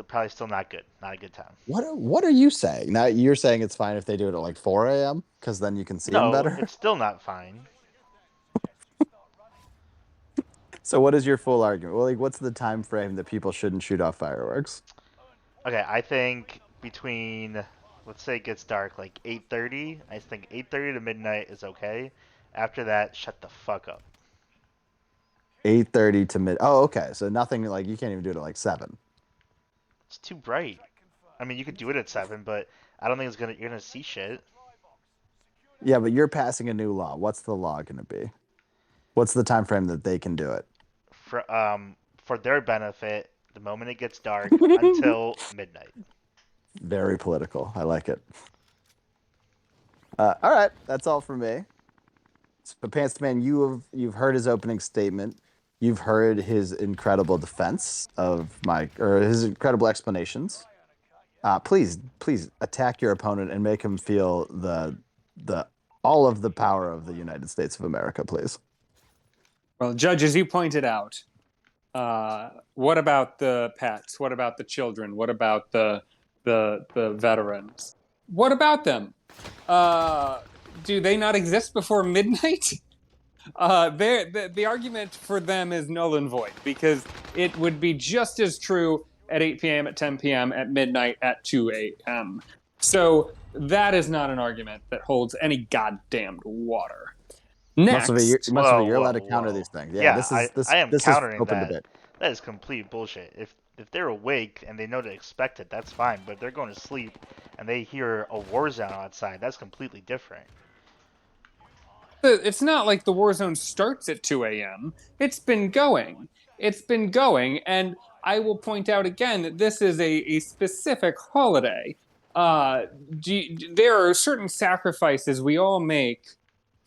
Probably still not good. Not a good time. What are you saying? Now you're saying it's fine if they do it at like 4 a.m. because then you can see them No, better. it's still not fine. So what is your full argument? Well, like, what's the time frame that people shouldn't shoot off fireworks? Okay, I think between, let's say it gets dark like 8:30. I think 8:30 to midnight is okay. After that, shut the fuck up. 8:30 to mid. Oh, okay. So nothing like you can't even do it at like 7. It's too bright. I mean, you could do it at 7, but I don't think you're gonna see shit. Yeah, but you're passing a new law. What's the law going to be? What's the time frame that they can do it? For their benefit, the moment it gets dark until midnight. Very political. I like it. All right, that's all for me. So, Pants Man, you've heard his opening statement. You've heard his incredible defense of or his incredible explanations. Please attack your opponent and make him feel the all of the power of the United States of America, please. Well, Judge, as you pointed out, what about the pets? What about the children? What about the veterans? What about them? Do they not exist before midnight? The argument for them is null and void because it would be just as true at 8 p.m., at 10 p.m., at midnight, at 2 a.m. So that is not an argument that holds any goddamned water. Next, Whoa, You're allowed to whoa, counter whoa. these things. Yeah, Yeah, this is I am this is countering open that. debate. That is complete bullshit. If they're awake and they know to expect it, that's fine. But if they're going to sleep and they hear a war zone outside, that's completely different. it's not like the war zone starts at 2 a.m. It's been going. It's been going. And I will point out again that this is a specific holiday. There are certain sacrifices we all make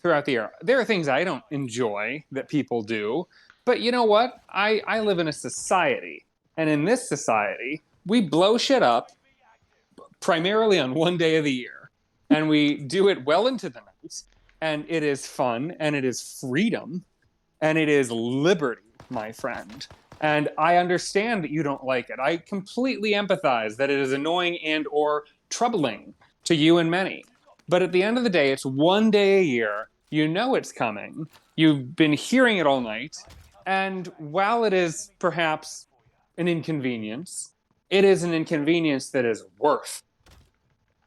throughout the year. There are things I don't enjoy that people do. But you know what? I live in a society. And in this society, we blow shit up primarily on one day of the year. And we do it well into the night. And it is fun, and it is freedom, and it is liberty, my friend. And I understand that you don't like it. I completely empathize that it is annoying and or troubling to you and many. But at the end of the day, it's one day a year. You know it's coming. You've been hearing it all night. And while it is perhaps an inconvenience, it is an inconvenience that is worth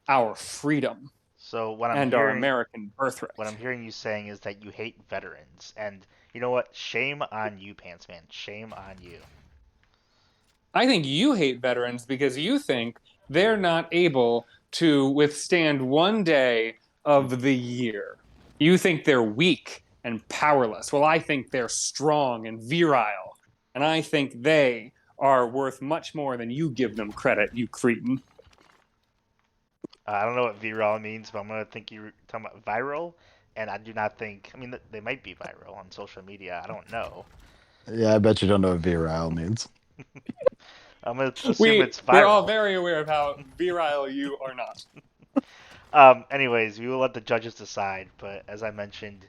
our freedom So and our American birthright. what I'm hearing you saying is that you hate veterans, and you know what? Shame on you, Pants Man. Shame on you. I think you hate veterans because you think they're not able to withstand one day of the year. You think they're weak and powerless. Well, I think they're strong and virile. And I think they are worth much more than you give them credit, you cretin. I don't know what viral means, but I'm gonna think you're talking about viral, and I do not think. I mean, they might be viral on social media. I don't know. Yeah, I bet you don't know what virile means. I'm gonna assume it's We're all viral. very aware of how virile you are not. Anyways, we will let the judges decide. But as I mentioned,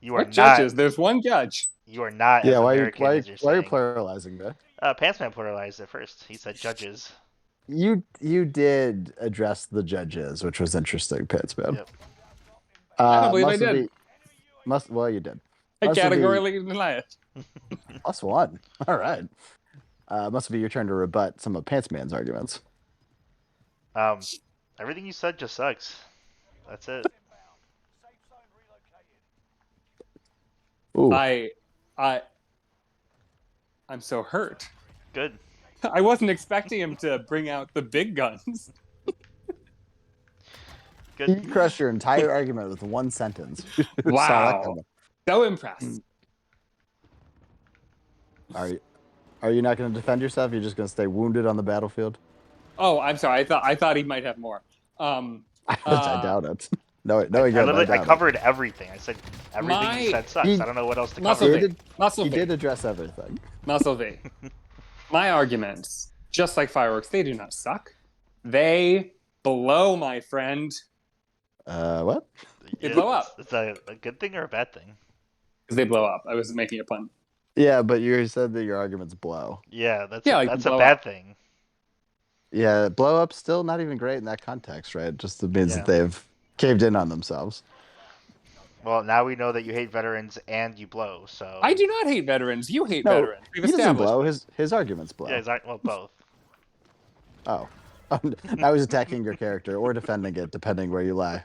you are What not. judges? There's one judge. You are not Yeah, as American as you're why are you saying. pluralizing that? Pantsman pluralized it first. He said judges. You did address the judges, which was interesting, Pittsman. Yep. I don't believe I Must did. be must well you did. I Must it be categorically deny it. +1. All right. Must be your turn to rebut some of Pantsman's arguments. Everything you said just sucks. That's it. Ooh. I'm so hurt. Good. I wasn't expecting him to bring out the big guns. You Good. crushed your entire argument with one sentence. Saw that Wow. coming. So impressed. Are you not going to defend yourself? You're just going to stay wounded on the battlefield? Oh, I'm sorry. I thought he might have more. I doubt it. No, I again, literally doubt covered everything. I said everything you My- said sucks. He- I don't know what else to Muscle cover. V. Muscle He V. did address everything. Muscle V. My arguments, just like fireworks, they do not suck. They blow, my friend. What? They blow up. Is that a good thing or a bad thing? Because they blow up. I was making a pun. Yeah, but you said that your arguments blow. Yeah, that's like that's a blow bad up. thing. Yeah, blow up's still not even great in that context, right? Just means Yeah. that they've caved in on themselves. Well, now we know that you hate veterans and you blow. So I do not hate veterans. You hate No, veterans. We've he doesn't established. blow. His arguments blow. yeah, exactly. Well, both. Oh. I was attacking your character or defending it, depending where you lie.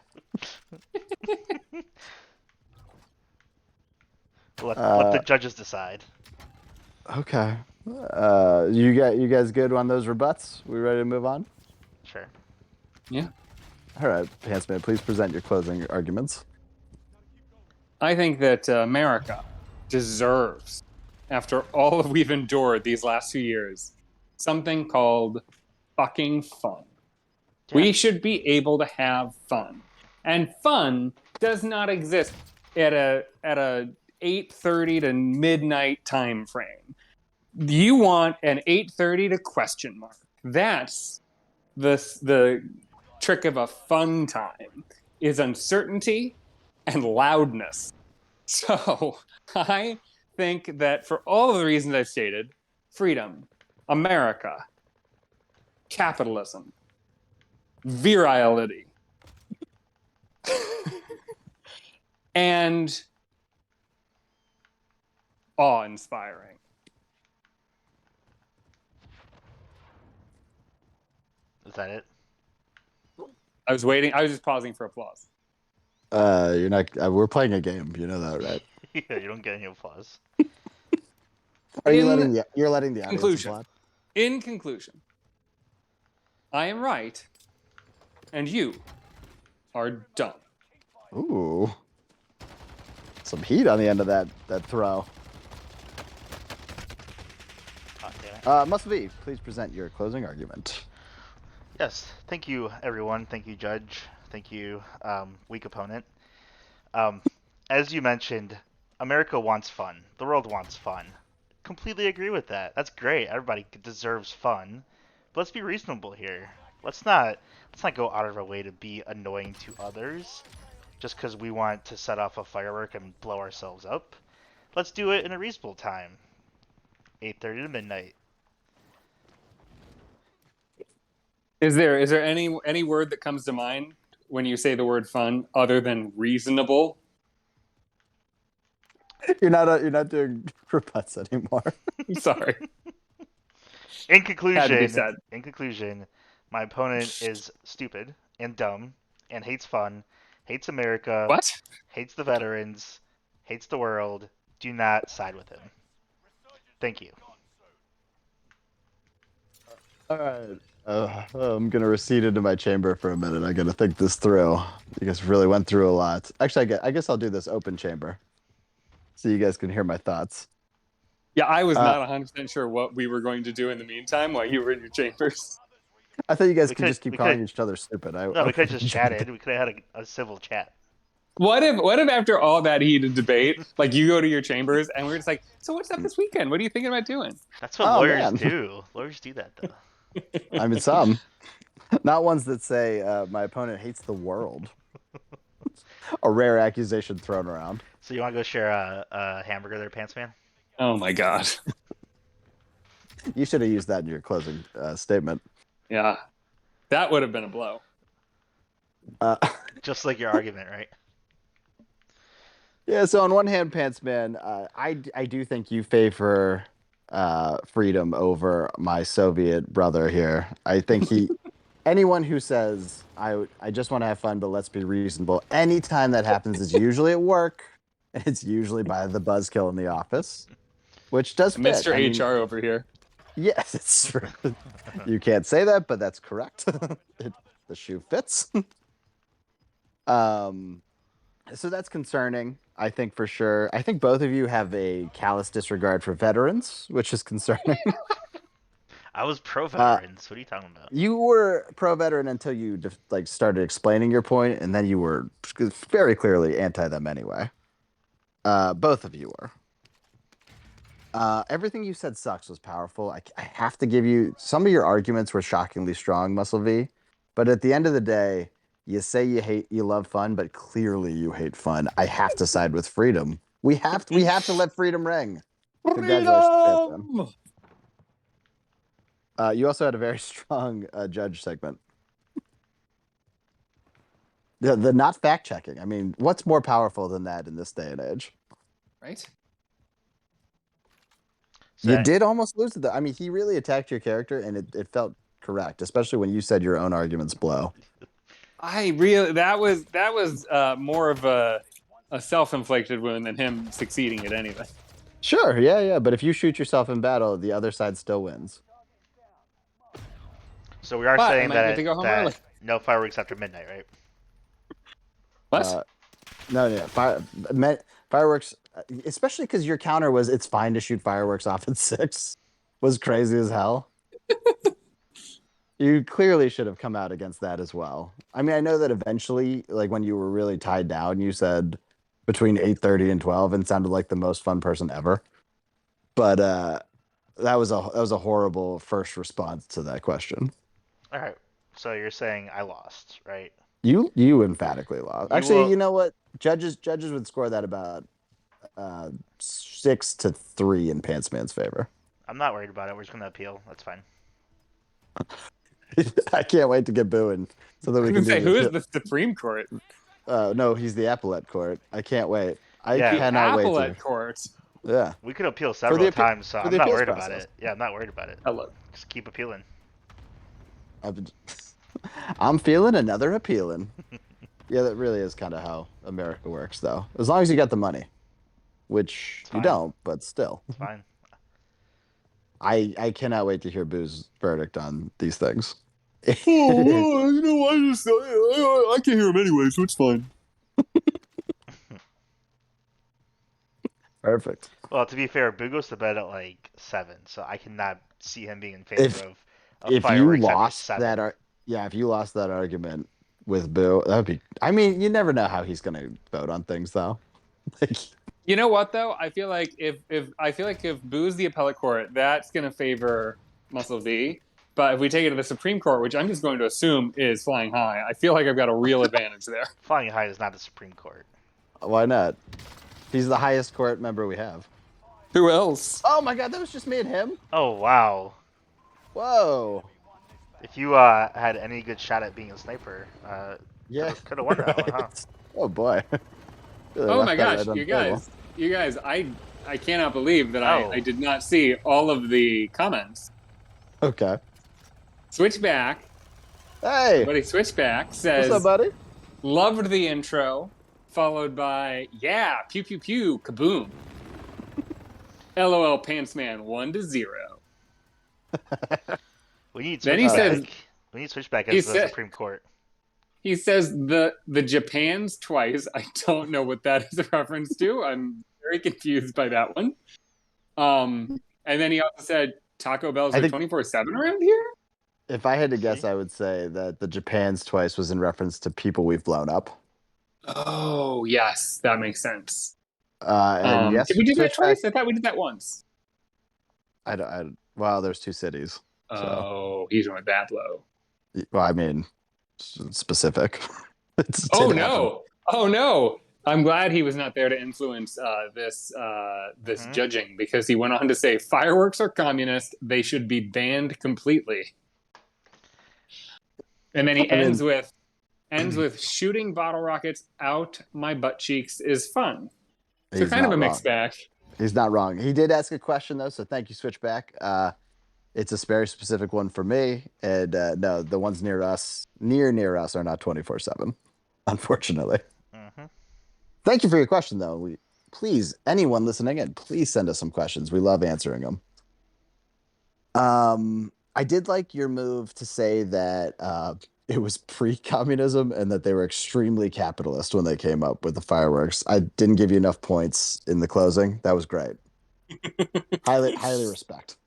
Let the judges decide. Okay. You guys good on those rebuts? We ready to move on? Sure. Yeah. All right, Pantsman, please present your closing arguments. I think that America deserves, after all that we've endured these last few years, something called fucking fun. Yeah. We should be able to have fun. And fun does not exist at a 8:30 to midnight time frame. You want an 8:30 to question mark. That's the trick of a fun time is uncertainty and loudness. So I think that for all of the reasons I've stated, freedom, America, capitalism, virility, and awe-inspiring. Is that it? I was waiting. I was just pausing for applause. You're not. We're playing a game. You know that, right? Yeah, you don't get any applause. Are you In You're letting the audience conclusion. applaud? In conclusion, I am right, and you are dumb. Ooh. Some heat on the end of that throw. Oh, damn it. Must be. Please present your closing argument. Yes. Thank you, everyone. Thank you, Judge. Thank you, weak opponent. As you mentioned, America wants fun. The world wants fun. Completely agree with that. That's great. Everybody deserves fun. But let's be reasonable here. Let's not go out of our way to be annoying to others just because we want to set off a firework and blow ourselves up. Let's do it in a reasonable time. 8:30 to midnight. Is there any word that comes to mind when you say the word fun other than reasonable? You're not doing rebuts anymore. I'm sorry. In Had to be conclusion, said. My opponent is stupid and dumb and hates fun, hates America, What? hates the veterans, hates the world. Do not side with him. Thank you. All right. I'm gonna recede into my chamber for a minute. I gotta think this through. You guys really went through a lot. Actually, I guess I'll do this open chamber, so you guys can hear my thoughts. Yeah, I was not 100% sure what we were going to do in the meantime while you were in your chambers. I thought you guys We could just could- keep we calling could- each other stupid. No, we could have just chatted. We could have had a civil chat. What if after all that heated debate, like you go to your chambers and we're just like, so what's up this weekend? What are you thinking about doing? That's what Oh, lawyers man. do. Lawyers do that, though. I mean, some, not ones that say my opponent hates the world. A rare accusation thrown around. So you want to go share a hamburger there, Pants Man? Oh my god. You should have used that in your closing statement. Yeah. That would have been a blow. Just like your argument, right? Yeah, so on one hand, Pants Man, I do think you favor freedom over my Soviet brother here. I think anyone who says I just want to have fun, but let's be reasonable, anytime that happens is usually at work. It's usually by the buzzkill in the office, which does fit. Mr. I mean, HR over here. yes, it's true. You can't say that, but that's correct. The shoe fits. Um, so that's concerning, I think for sure. I think both of you have a callous disregard for veterans, which is concerning. I was pro Uh, veterans. What are you talking about? you were pro-veteran until you like started explaining your point, and then you were very clearly anti them anyway. Both of you were. Everything you said sucks was powerful. I have to give you some of your arguments were shockingly strong, Muscle V. But at the end of the day, you say you love fun, but clearly you hate fun. I have to side with freedom. We have to let freedom ring. Congratulations, Panther. Freedom! You also had a very strong judge segment. The not fact checking. I mean, what's more powerful than that in this day and age? Right? You So, did almost lose it though. I mean, he really attacked your character, and it felt correct, especially when you said your own arguments blow. That was more of a self-inflicted wound than him succeeding at anything. Sure, yeah. But if you shoot yourself in battle, the other side still wins. so we are But I saying might get that to go home early. no fireworks after midnight, right? What? No. Fireworks, especially because your counter was it's fine to shoot fireworks off at 6, was crazy as hell. You clearly should have come out against that as well. I mean, I know that eventually, like when you were really tied down, you said between 8:30 and 12 and sounded like the most fun person ever. But that was a horrible first response to that question. All right. So you're saying I lost, right? You emphatically lost. You Actually, will. you know what? Judges would score that about 6-3 in Pants Man's favor. I'm not worried about it. We're just gonna appeal. That's fine. I can't wait to get booing so that I we was can gonna say, do who this. is the Supreme Court? No, he's the appellate court. I can't wait. I Yeah. cannot wait Appellate to. court. Yeah, We could appeal for several times, so for I'm the not appeals worried about process. it. Yeah, I'm not worried about it. Hello. Just keep appealing. I've- I'm feeling another appealing. Yeah, that really is kind of how America works, though. As long as you got the money, which It's you fine. don't, but still. It's fine. I cannot wait to hear Boo's verdict on these things. You know, I can't hear him anyway, so it's fine. Perfect. Well, to be fair, Boo goes to bed at like 7, so I cannot see him being in favor If of if you fireworks after lost 7. if you lost that argument with Boo, that would be. I mean, you never know how he's gonna vote on things, though. Like, You know what though? I feel like if Boo's the appellate court, that's gonna favor Muscle V. But if we take it to the Supreme Court, which I'm just going to assume is flying high, I feel like I've got a real advantage there. Flying high is not the Supreme Court. why not? He's the highest court member we have. Who else? Oh my God, that was just me and him. Oh wow! Whoa. If you had any good shot at being a sniper, Yeah. could have won that one, huh? Right. Oh boy. Really Oh left my that gosh, right on you the table. guys, I cannot believe that Oh. I did not see all of the comments. Okay. Switchback, Hey, buddy Switchback says, what's up, buddy? loved the intro, followed by, yeah, pew pew pew, kaboom. LOL Pants Man 1-0. We need Then he switchback. says- We need switchback he as the said- Supreme Court. He says the Japans twice. I don't know what that is a reference to. I'm very confused by that one. And then he also said Taco Bells I are think- 24/7 around here. If I had to guess, See? I would say that the Japan's twice was in reference to people we've blown up. Oh yes, that makes sense. And yes, Did we do that Switchback- twice? I thought we did that once. Well, there's 2 cities. Oh, he's on that blow. Well, I mean, specific. It's Oh did no! Oh no! I'm glad he was not there to influence this Mhm. judging, because he went on to say fireworks are communist. They should be banned completely. And then he I mean- ends with shooting bottle rockets out my butt cheeks is fun. So He's kind of not a wrong. mixed bag. He's not wrong. He did ask a question though, so thank you, Switchback. It's a very specific one for me, and no, the ones near us, near us, are not 24/7, unfortunately. Hmm. Thank you for your question, though. Please, anyone listening in, please send us some questions. We love answering them. I did like your move to say that it was pre-communism and that they were extremely capitalist when they came up with the fireworks. I didn't give you enough points in the closing. That was great. Highly respect.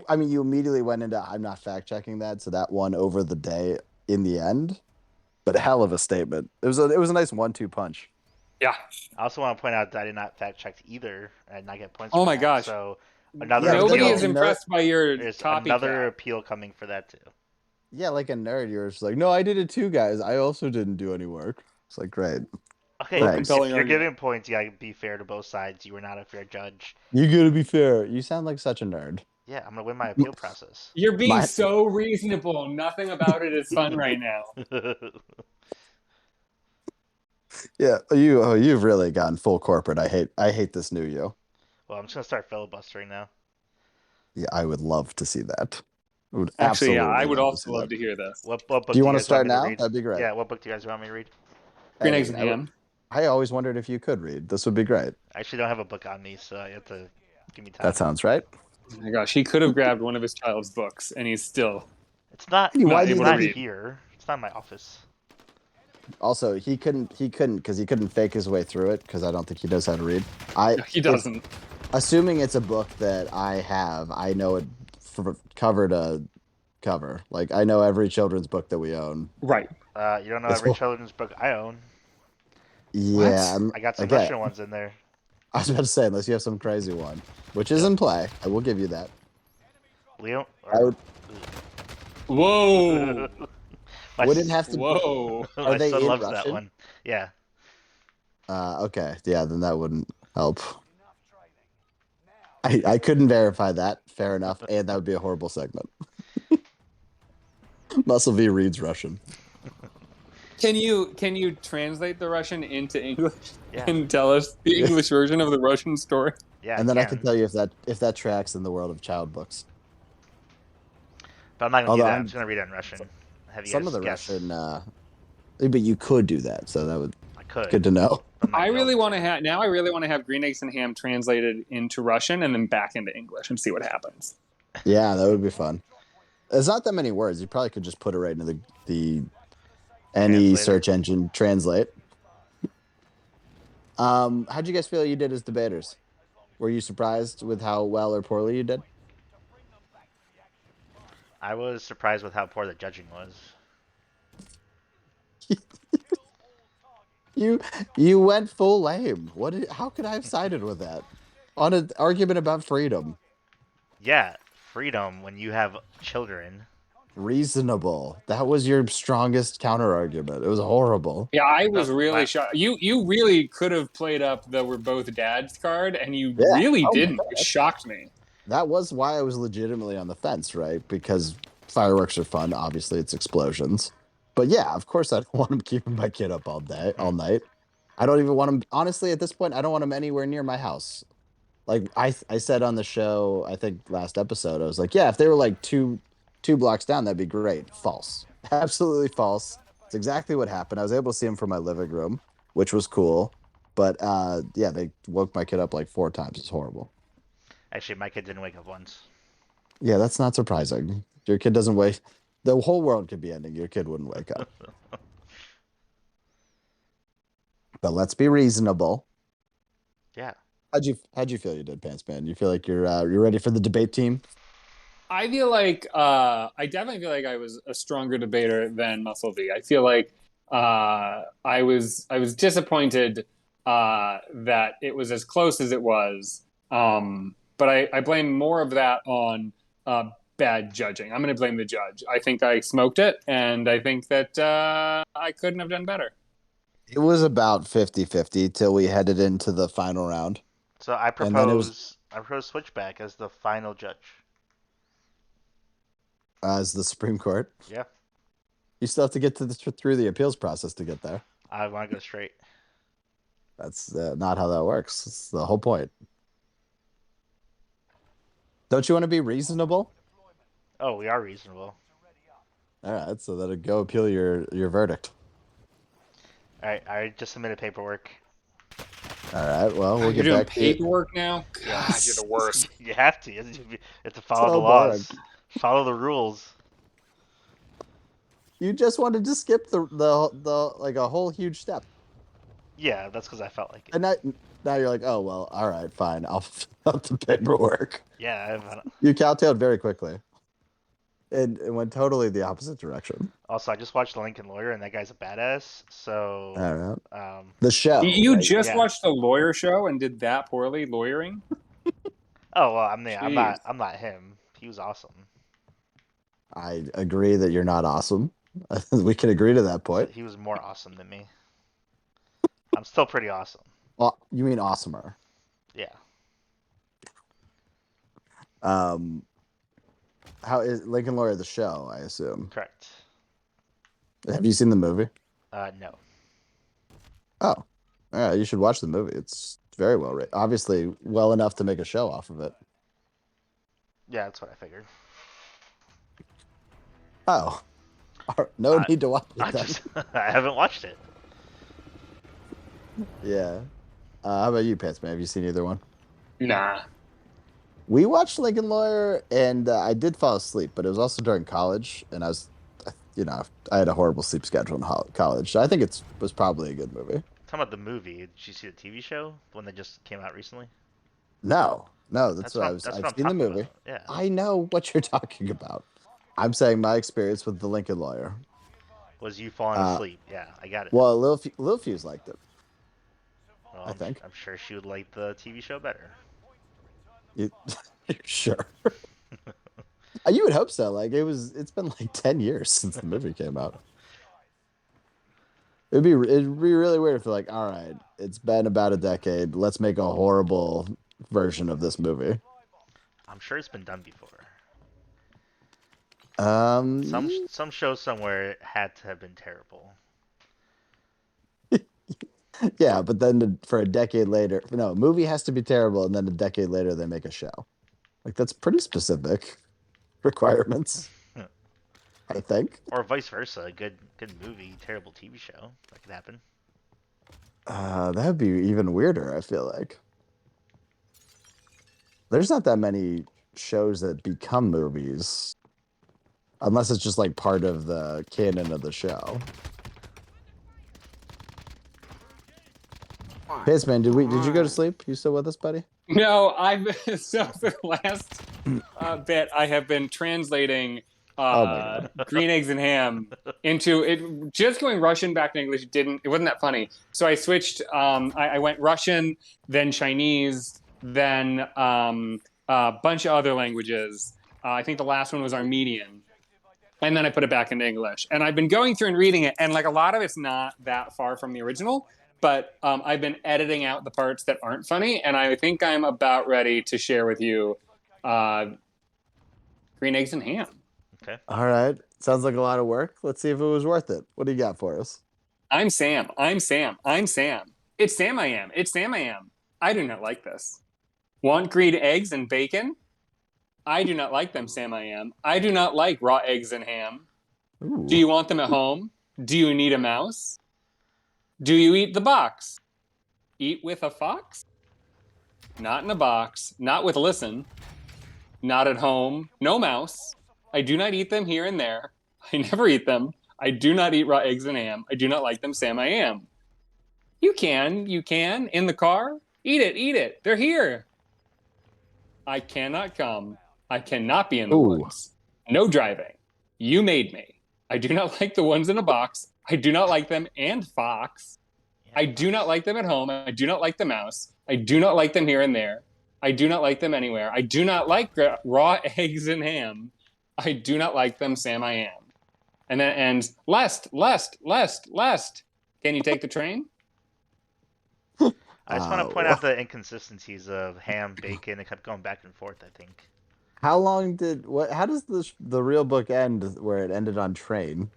I mean, you immediately went into I'm not fact checking that, so that won over the day in the end. But hell of a statement. It was a nice 1-2 punch. Yeah. I also want to point out that I did not fact check either. I did not get points Oh for my that. gosh. So Yeah, another but then Nobody like is a appeal. nerd, impressed by your There's another copycat. appeal coming for that too. yeah, like a nerd, you're just like, no, I did it too, guys. I also didn't do any work. It's like great. Okay, More Thanks. if compelling you're argument. giving points, you gotta be fair to both sides. You were not a fair judge. You gotta be fair. You sound like such a nerd. Yeah, I'm gonna win my appeal process. You're being My so reasonable. Nothing about it is fun right now. yeah, you've really gone full corporate. I hate this new you. Well, I'm just gonna start filibustering now. Yeah, I would love to see that. I would Actually, yeah, absolutely I would love to see also love that. to hear this. What Do book you do you want to guys want start me to now? read? That'd be great. Yeah, what book do you guys want me to read? Green eggs and Any, ham. I always wondered if you could read. This would be great. I actually don't have a book on me, so you have to give me That time. sounds right. Oh my gosh, he could have grabbed one of his child's books, and he's still It's not. Why not do It's you able to think not read. here. It's not in my office. Also, because he couldn't fake his way through it because I don't think he knows how to read. I No, he if doesn't. assuming it's a book that I have, I know it cover to cover. Like I know every children's book that we own. Right. You don't know It's every children's book I own. yeah. What? I got some Okay. Russian ones in there. I was about to say unless you have some crazy one, which is Yep. in play. I will give you that. Leo. I would. Whoa. my Would it s- have to? Whoa. Are my they son in loves that Russian? one. Yeah. Okay. Yeah. Then that wouldn't help. I couldn't verify that. Fair enough. And that would be a horrible segment. Muscle V reads Russian. Can you translate the Russian into English Yeah. and tell us the English version of the Russian story? Yeah, And I then I can can. tell you if that tracks in the world of child books. But I'm not gonna do Although that. I'm just gonna read it in Russian. Have you some of guys the guess? Russian, but you could do that. So that would I could. good to know. I'm not I really going want to have now. I really want to have green eggs and ham translated into Russian and then back into English and see what happens. Yeah, that would be fun. It's not that many words. You probably could just put it right into the any Translator. search engine translate. How'd you guys feel you did as debaters? Were you surprised with how well or poorly you did? I was surprised with how poor the judging was. You went full lame. How could I have sided with that on an argument about freedom? Yeah, freedom when you have children. Reasonable. That was your strongest counter argument. It was horrible. Yeah, I No, was really my, shocked. You really could have played up the "we're both dads" card, and you Yeah. really Oh my didn't. You God. shocked me. That was why I was legitimately on the fence, right? Because fireworks are fun. Obviously, it's explosions. But yeah, of course, I don't want him keeping my kid up all night. I don't even want him. Honestly, at this point, I don't want him anywhere near my house. Like I said on the show, I think last episode, I was like, yeah, if they were like two blocks down, that'd be great. False. Absolutely false. It's exactly what happened. I was able to see him from my living room, which was cool. But yeah, they woke my kid up like 4 times. It's horrible. actually, my kid didn't wake up once. Yeah, that's not surprising. Your kid doesn't wake. The whole world could be ending. Your kid wouldn't wake up. But let's be reasonable. Yeah. How'd you feel you did, Pants Man? You feel like you're ready for the debate team? I feel like I definitely feel like I was a stronger debater than Muscle V. I feel like I was disappointed that it was as close as it was. But I blame more of that on bad judging. I'm going to blame the judge. I think I smoked it, and I think that I couldn't have done better. It was about 50-50 till we headed into the final round. So I And then it was propose Switchback as the final judge. as the Supreme Court. Yeah. You still have to get through the appeals process to get there. I want to go straight. That's not how that works. It's the whole point. Don't you want to be reasonable? Oh, we are reasonable. All right, so that'll go appeal your verdict. All right, I just submitted paperwork. All right, well, we'll You're get doing back to you. paperwork now? Yeah. God, you're the worst. You have to. You have to follow the So boring. laws. Follow the rules. You just wanted to skip the like a whole huge step. Yeah, that's because I felt like it. And now you're like, oh well, all right, fine. I'll fill out the paperwork. Yeah. You kowtowed very quickly. And it went totally the opposite direction. Also, I just watched The Lincoln Lawyer, and that guy's a badass. So, All right. um, The show. You right? just Yeah. watched the lawyer show and did that poorly, lawyering? oh well, I'm Jeez. not him. He was awesome. I agree that you're not awesome. We can agree to that point. He was more awesome than me. I'm still pretty awesome. Well, you mean awesomer. Yeah. How is Lincoln Lawyer the show, I assume? Correct. Have you seen the movie? No. Oh. Yeah, you should watch the movie. It's very well written. Obviously, well enough to make a show off of it. Yeah, that's what I figured. Oh. No need to watch it I then. I haven't watched it. Yeah. How about you, Pants Man? Have you seen either one? Nah. We watched Lincoln Lawyer, and I did fall asleep, but it was also during college, and I had a horrible sleep schedule in college. So I think it was probably a good movie. Talking about the movie, did you see the TV show? The one that just came out recently? No, that's what I was. That's I've what I'm seen the talking movie. about. Yeah. I know what you're talking about. I'm saying my experience with the Lincoln Lawyer. Was you falling asleep? Yeah, I got it. Well, Lil Fuse liked it. Well, I think. I'm sure she would like the TV show better. You're sure? You would hope so. Like it's been like 10 years since the movie came out. It'd be really weird if they're like, all right, it's been about a decade. Let's make a horrible version of this movie. I'm sure it's been done before. Um, Some show somewhere had to have been terrible. yeah, but then for a decade later, no, a movie has to be terrible, and then a decade later they make a show. Like that's pretty specific requirements, I think. Or vice versa, a good movie, terrible TV show. That could happen. That would be even weirder, I feel like. There's not that many shows that become movies. Unless it's just like part of the canon of the show. Pissman, did you go to sleep? You still with us, buddy? No, so for the last bit, I have been translating green eggs and ham into it. Just going Russian back to English it wasn't that funny. So I switched. I went Russian, then Chinese, then a bunch of other languages. I think the last one was Armenian, and then I put it back into English. And I've been going through and reading it, and like a lot of it's not that far from the original. But I've been editing out the parts that aren't funny, and I think I'm about ready to share with you green eggs and ham. Okay. All right. Sounds like a lot of work. Let's see if it was worth it. What do you got for us? I'm Sam. It's Sam I am. It's Sam I am. I do not like this. Want green eggs and bacon? I do not like them, Sam I am. I do not like raw eggs and ham. Ooh. Do you want them at home? Do you need a mouse? Do you eat the box? Eat with a fox? Not in a box. Not with listen. Not at home. No mouse. I do not eat them here and there. I never eat them. I do not eat raw eggs and ham. I do not like them, Sam I am. You can. In the car? Eat it. They're here. I cannot come. I cannot be in the woods. No driving. You made me. I do not like the ones in a box. I do not like them and fox. I do not like them at home. I do not like the mouse. I do not like them here and there. I do not like them anywhere. I do not like raw eggs and ham. I do not like them, Sam I am. And then it ends, lest. Can you take the train? I just want to point out the inconsistencies of ham, bacon. It kept going back and forth, I think. How does the real book end where it ended on train?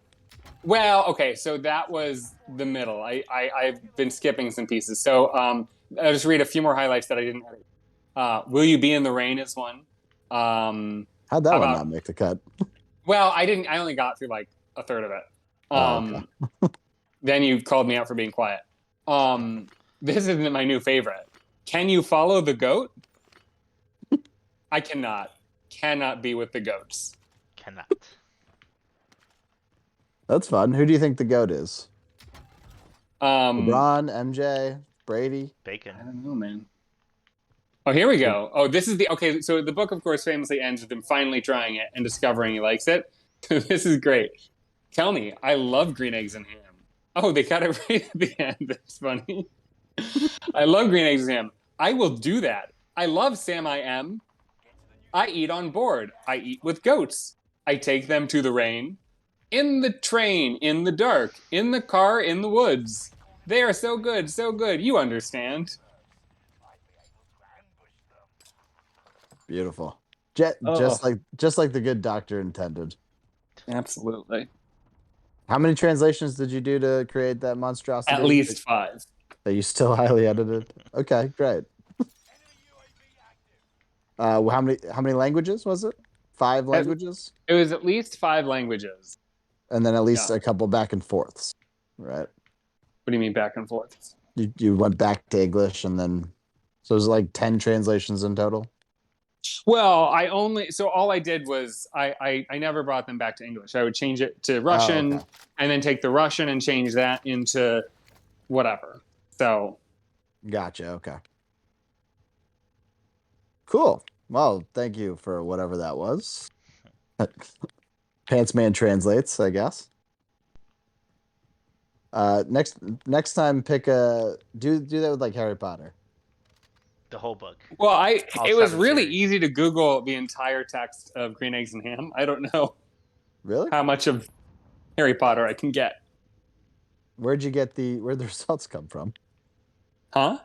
Well, okay, so that was the middle. I've been skipping some pieces. So I'll just read a few more highlights that I didn't edit. Will You Be in the Rain is one. How'd that How one about, not make the cut? well, I only got through like a third of it. Oh, okay. Then you called me out for being quiet. This isn't my new favorite. Can You Follow the Goat? I cannot be with the goats. Cannot. That's fun. Who do you think the GOAT is? I LeBron, MJ, Brady? Bacon. don't know, man. Oh, here we go. Oh, this is the okay. So the book, of course, famously ends with him finally trying it and discovering he likes it. This is great. Tell me, I love green eggs and ham. Oh, they got it right at the end. That's funny. I love green eggs and ham. I will do that. I love Sam I Am. I eat on board. I eat with goats. I take them to the rain. In the train, in the dark, in the car, in the woods. They are so good, so good. You understand. Beautiful. Oh. Just like the good doctor intended. Absolutely. How many translations did you do to create that monstrosity? At least 5. That you still highly edited? Okay, great. How many languages was it? 5 languages? It was at least 5 languages. And then at least a couple back and forths, right? What do you mean back and forth? You went back to English and then, so it was like 10 translations in total? Well, all I did was I never brought them back to English. I would change it to Russian and then take the Russian and change that into whatever. So. Gotcha, okay. Cool. Well, thank you for whatever that was. Pants Man translates, I guess. Next time pick do that with like Harry Potter. The whole book. Well, it was 7 really series. easy to Google the entire text of Green Eggs and Ham. I don't know Really? how much of Harry Potter I can get. Where'd the results come from? Huh?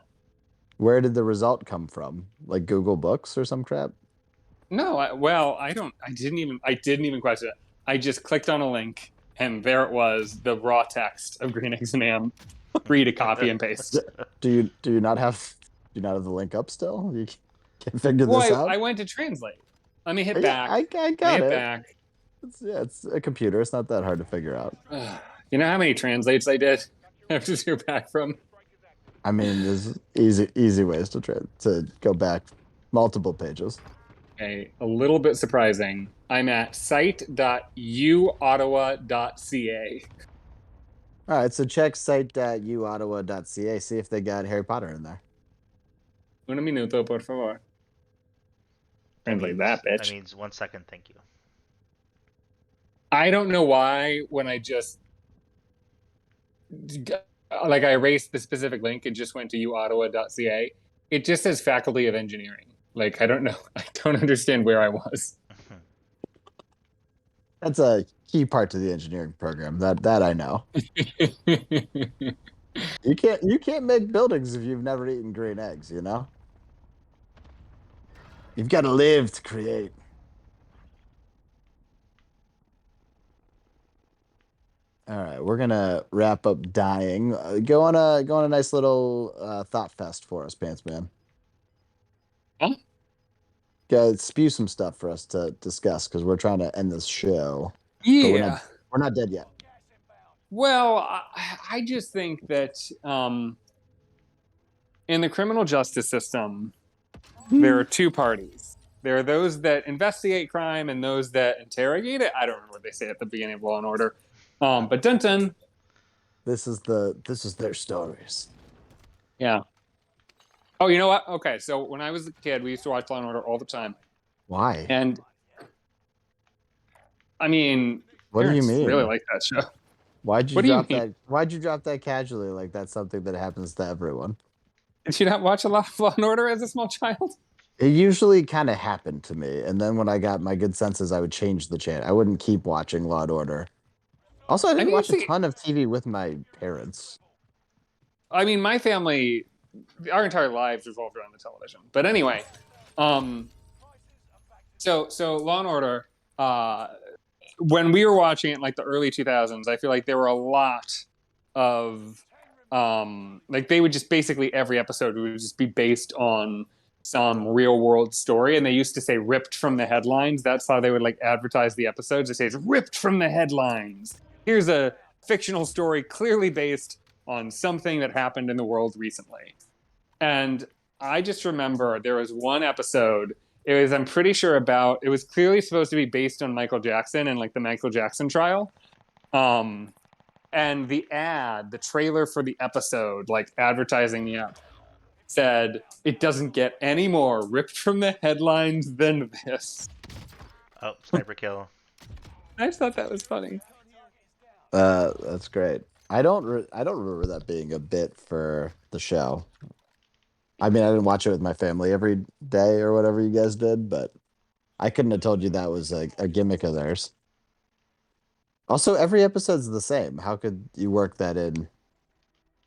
Where did the result come from? Like Google Books or some crap? No, I didn't even question it. I just clicked on a link, and there it was, the raw text of Green Eggs and Ham, free to copy and paste. Do you not have the link up still? You can't figure this out? I went to translate. Let me hit Yeah, back. I got it. Back. It's a computer. It's not that hard to figure out. You know how many translates I did? I have to hear back from. I mean, there's easy ways to go back multiple pages. Okay, a little bit surprising. I'm at site.uottawa.ca. All right, so check site.uottawa.ca. See if they got Harry Potter in there. Un minuto, por favor. Translate that, bitch. That means 1 second, thank you. I don't know why when I just I erased the specific link and just went to uottawa.ca. It just says Faculty of Engineering. Like, I don't know. I don't understand where I was. That's a key part to the engineering program. That I know. You can't make buildings if you've never eaten green eggs, you know? You've got to live to create. All right, we're gonna wrap up dying. Go on a nice little thought fest for us, Pants Man. Huh? Go spew some stuff for us to discuss because we're trying to end this show. Yeah. We're not dead yet. Well, I just think that in the criminal justice system, there are 2 parties. There are those that investigate crime and those that interrogate it. I don't remember what they say at the beginning of Law and Order. But dun. This is their stories. Yeah. Oh, you know what? Okay, so when I was a kid, we used to watch Law and Order all the time. Why? And I mean, what do you mean? Really like that show. Why'd you drop that casually? Like that's something that happens to everyone. Did you not watch a lot of Law and Order as a small child? It usually kind of happened to me, and then when I got my good senses, I would change the channel. I wouldn't keep watching Law and Order. Also, I didn't watch a ton of TV with my parents. I mean, my family, our entire lives revolved around the television. But anyway, so Law and Order, when we were watching it in like the early 2000s, I feel like there were a lot of like they would just basically every episode would just be based on some real world story, and they used to say ripped from the headlines. That's how they would like advertise the episodes. They say it's ripped from the headlines. Here's a fictional story clearly based on something that happened in the world recently. And I just remember there was one episode. It was, I'm pretty sure it was clearly supposed to be based on Michael Jackson and like the Michael Jackson trial. And the trailer for the episode, like advertising the app, said it doesn't get any more ripped from the headlines than this. Oh, sniper kill. I just thought that was funny. That's great. I don't remember that being a bit for the show. I mean, I didn't watch it with my family every day or whatever you guys did, but I couldn't have told you that was a gimmick of theirs. Also, every episode's the same. How could you work that in?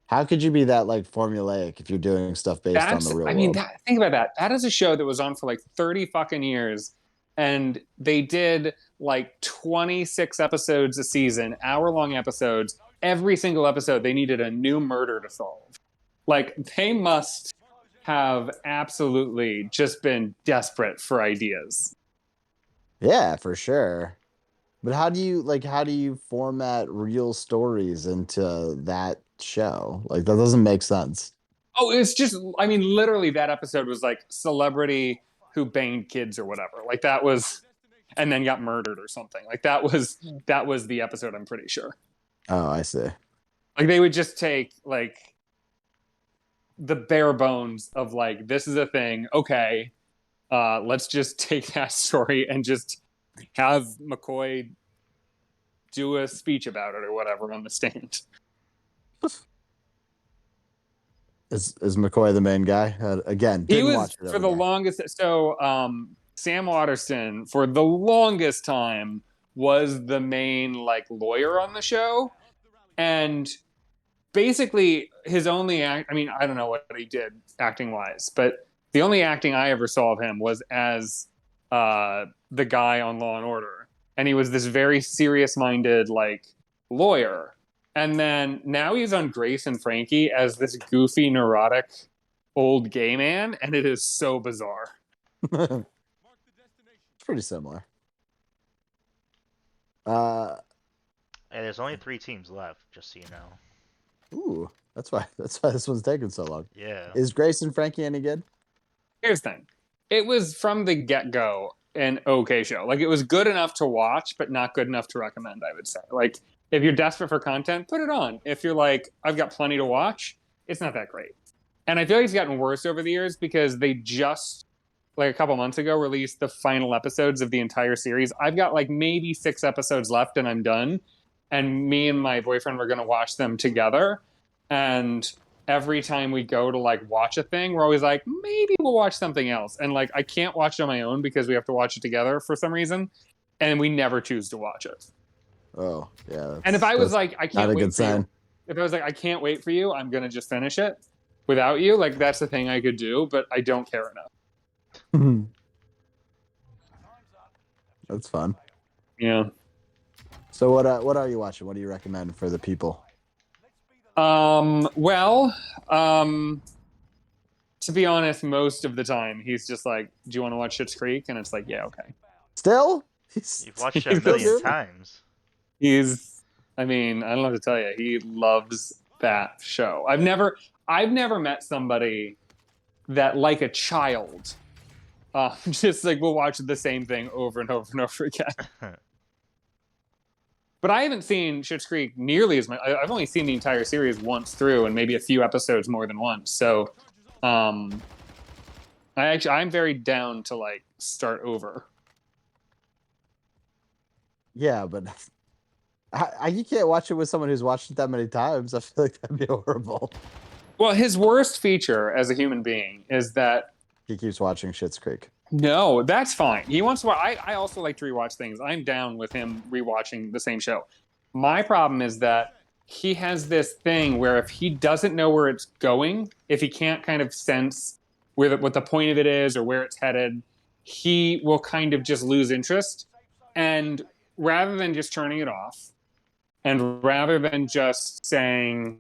How could you be that like formulaic if you're doing stuff based on the real world? Think about that. That is a show that was on for like 30 fucking years, and they did like 26 episodes a season, hour-long episodes. Every single episode, they needed a new murder to solve. Like, they must have absolutely just been desperate for ideas. Yeah, for sure. But how do you format real stories into that show? Like, that doesn't make sense. Oh, it's just, I mean, literally that episode was like celebrity who banged kids or whatever. Like that was, and then got murdered or something. Like that was the episode, I'm pretty sure. Oh, I see. Like they would just take like the bare bones of like, this is a thing. Okay. Let's just take that story and just have McCoy do a speech about it or whatever on the stand. Is McCoy the main guy? Again, he was for the longest. So Sam Waterston for the longest time was the main like lawyer on the show, and basically his only act. I mean, I don't know what he did acting wise, but the only acting I ever saw of him was as the guy on Law and Order, and he was this very serious-minded like lawyer. And then now he's on Grace and Frankie as this goofy, neurotic old gay man, and it is so bizarre. It's pretty similar. Hey, there's only 3 teams left, just so you know. Ooh, that's why this one's taking so long. Yeah. Is Grace and Frankie any good? Here's the thing. It was from the get-go an okay show. Like, it was good enough to watch, but not good enough to recommend, I would say. Like, if you're desperate for content, put it on. If you're like, I've got plenty to watch, it's not that great. And I feel like it's gotten worse over the years because they just, like a couple months ago, released the final episodes of the entire series. I've got like maybe 6 episodes left and I'm done. And me and my boyfriend were going to watch them together. And every time we go to like watch a thing, we're always like, maybe we'll watch something else. And like, I can't watch it on my own because we have to watch it together for some reason. And we never choose to watch it. Oh, yeah. And if I was like, I can't wait for you. If I was like, I can't wait for you, I'm going to just finish it without you. Like, that's the thing I could do, but I don't care enough. That's fun. Yeah. So what are you watching? What do you recommend for the people? Well, to be honest, most of the time he's just like, do you want to watch Schitt's Creek? And it's like, yeah, okay. Still? You've watched it a million times. I mean, I don't know what to tell you. He loves that show. I've never met somebody that, like a child, just like will watch the same thing over and over and over again. But I haven't seen Schitt's Creek nearly as much. I've only seen the entire series once through, and maybe a few episodes more than once. So, I'm very down to like start over. Yeah, but you can't watch it with someone who's watched it that many times. I feel like that'd be horrible. Well, his worst feature as a human being is that he keeps watching Schitt's Creek. No, that's fine. He wants to watch. I also like to rewatch things. I'm down with him rewatching the same show. My problem is that he has this thing where if he doesn't know where it's going, if he can't kind of sense what the point of it is or where it's headed, he will kind of just lose interest. And rather than just turning it off, and rather than just saying,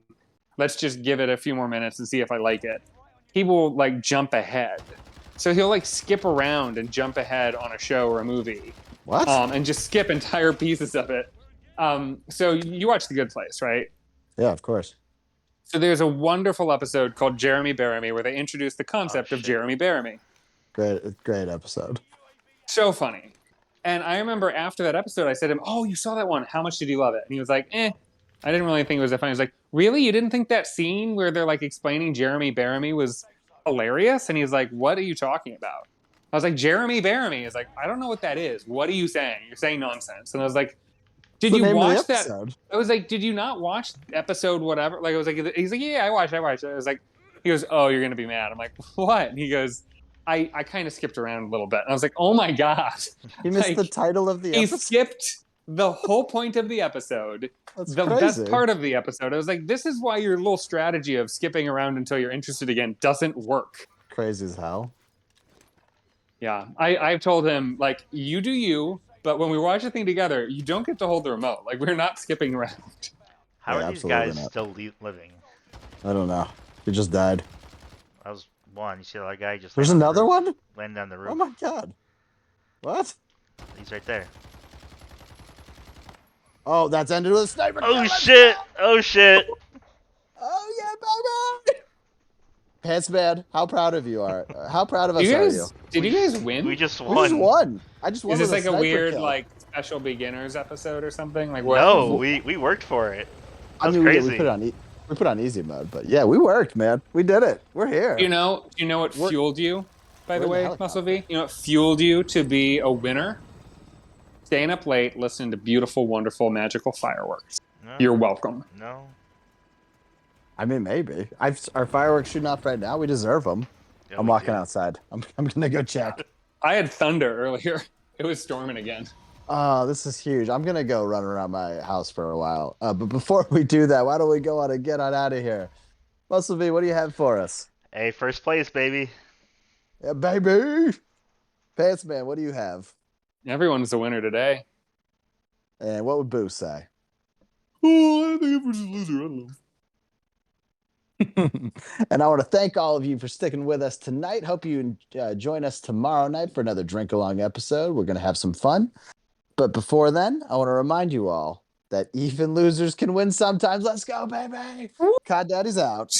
let's just give it a few more minutes and see if I like it, he will like jump ahead. So he'll like skip around and jump ahead on a show or a movie. What? And just skip entire pieces of it. So you watch The Good Place, right? Yeah, of course. So there's a wonderful episode called Jeremy Bear Me where they introduce the concept of Jeremy Bear Me. Great episode. So funny. And I remember after that episode, I said to him, "Oh, you saw that one. How much did you love it?" And he was like, "Eh, I didn't really think it was that funny." I was like, "Really? You didn't think that scene where they're like explaining Jeremy Bear Me was hilarious?" And he's like, "What are you talking about?" I was like, "Jeremy Bear Me." He's like, "I don't know what that is. What are you saying? You're saying nonsense." And I was like, "Did you watch that?" I was like, "Did you not watch episode whatever?" Like I was like, he's like, "Yeah, I watched. I was like, he goes, "Oh, you're gonna be mad." I'm like, "What?" And he goes, I kind of skipped around a little bit. And I was like, "Oh my god." He missed the title of the episode. He skipped the whole point of the episode. That's the crazy. Best part of the episode. I was like, this is why your little strategy of skipping around until you're interested again doesn't work. Crazy as hell. Yeah. I've told him, like, you do you, but when we watch a thing together, you don't get to hold the remote. Like, we're not skipping around. How are these guys still living? I don't know. He just died. That was one. You see that guy just... There's another one? Landed on the roof. Oh my god. What? He's right there. Oh, that's ended with a sniper. Oh shit! Oh shit! Oh yeah, baby! Pants man, how proud of you are? How proud of us are you? Did you guys win? We just won. We just won. I just won. Is this with like a weird kill. like special beginners episode or something? Like what? No, we worked for it. That's crazy. We put on easy mode, but yeah, we worked, man. We did it. We're here. You know what fueled you? By the way, Muscle V, you know what fueled you to be a winner? Staying up late, listening to beautiful, wonderful, magical fireworks. No. You're welcome. No. I mean, maybe. Our fireworks shooting off right now. We deserve them. Yeah, I'm walking outside. I'm gonna go check. I had thunder earlier. It was storming again. Oh, this is huge. I'm gonna go run around my house for a while. But before we do that, why don't we go on and get on out of here? Muscle V, what do you have for us? Hey, first place, baby. Yeah, baby. Pants man, what do you have? Everyone's the winner today. And what would Boo say? Oh, I think I'm just a loser. I don't know. And I want to thank all of you for sticking with us tonight. Hope you join us tomorrow night for another drink along episode. We're going to have some fun. But before then, I want to remind you all that even losers can win sometimes. Let's go, baby. Cod Daddy's out.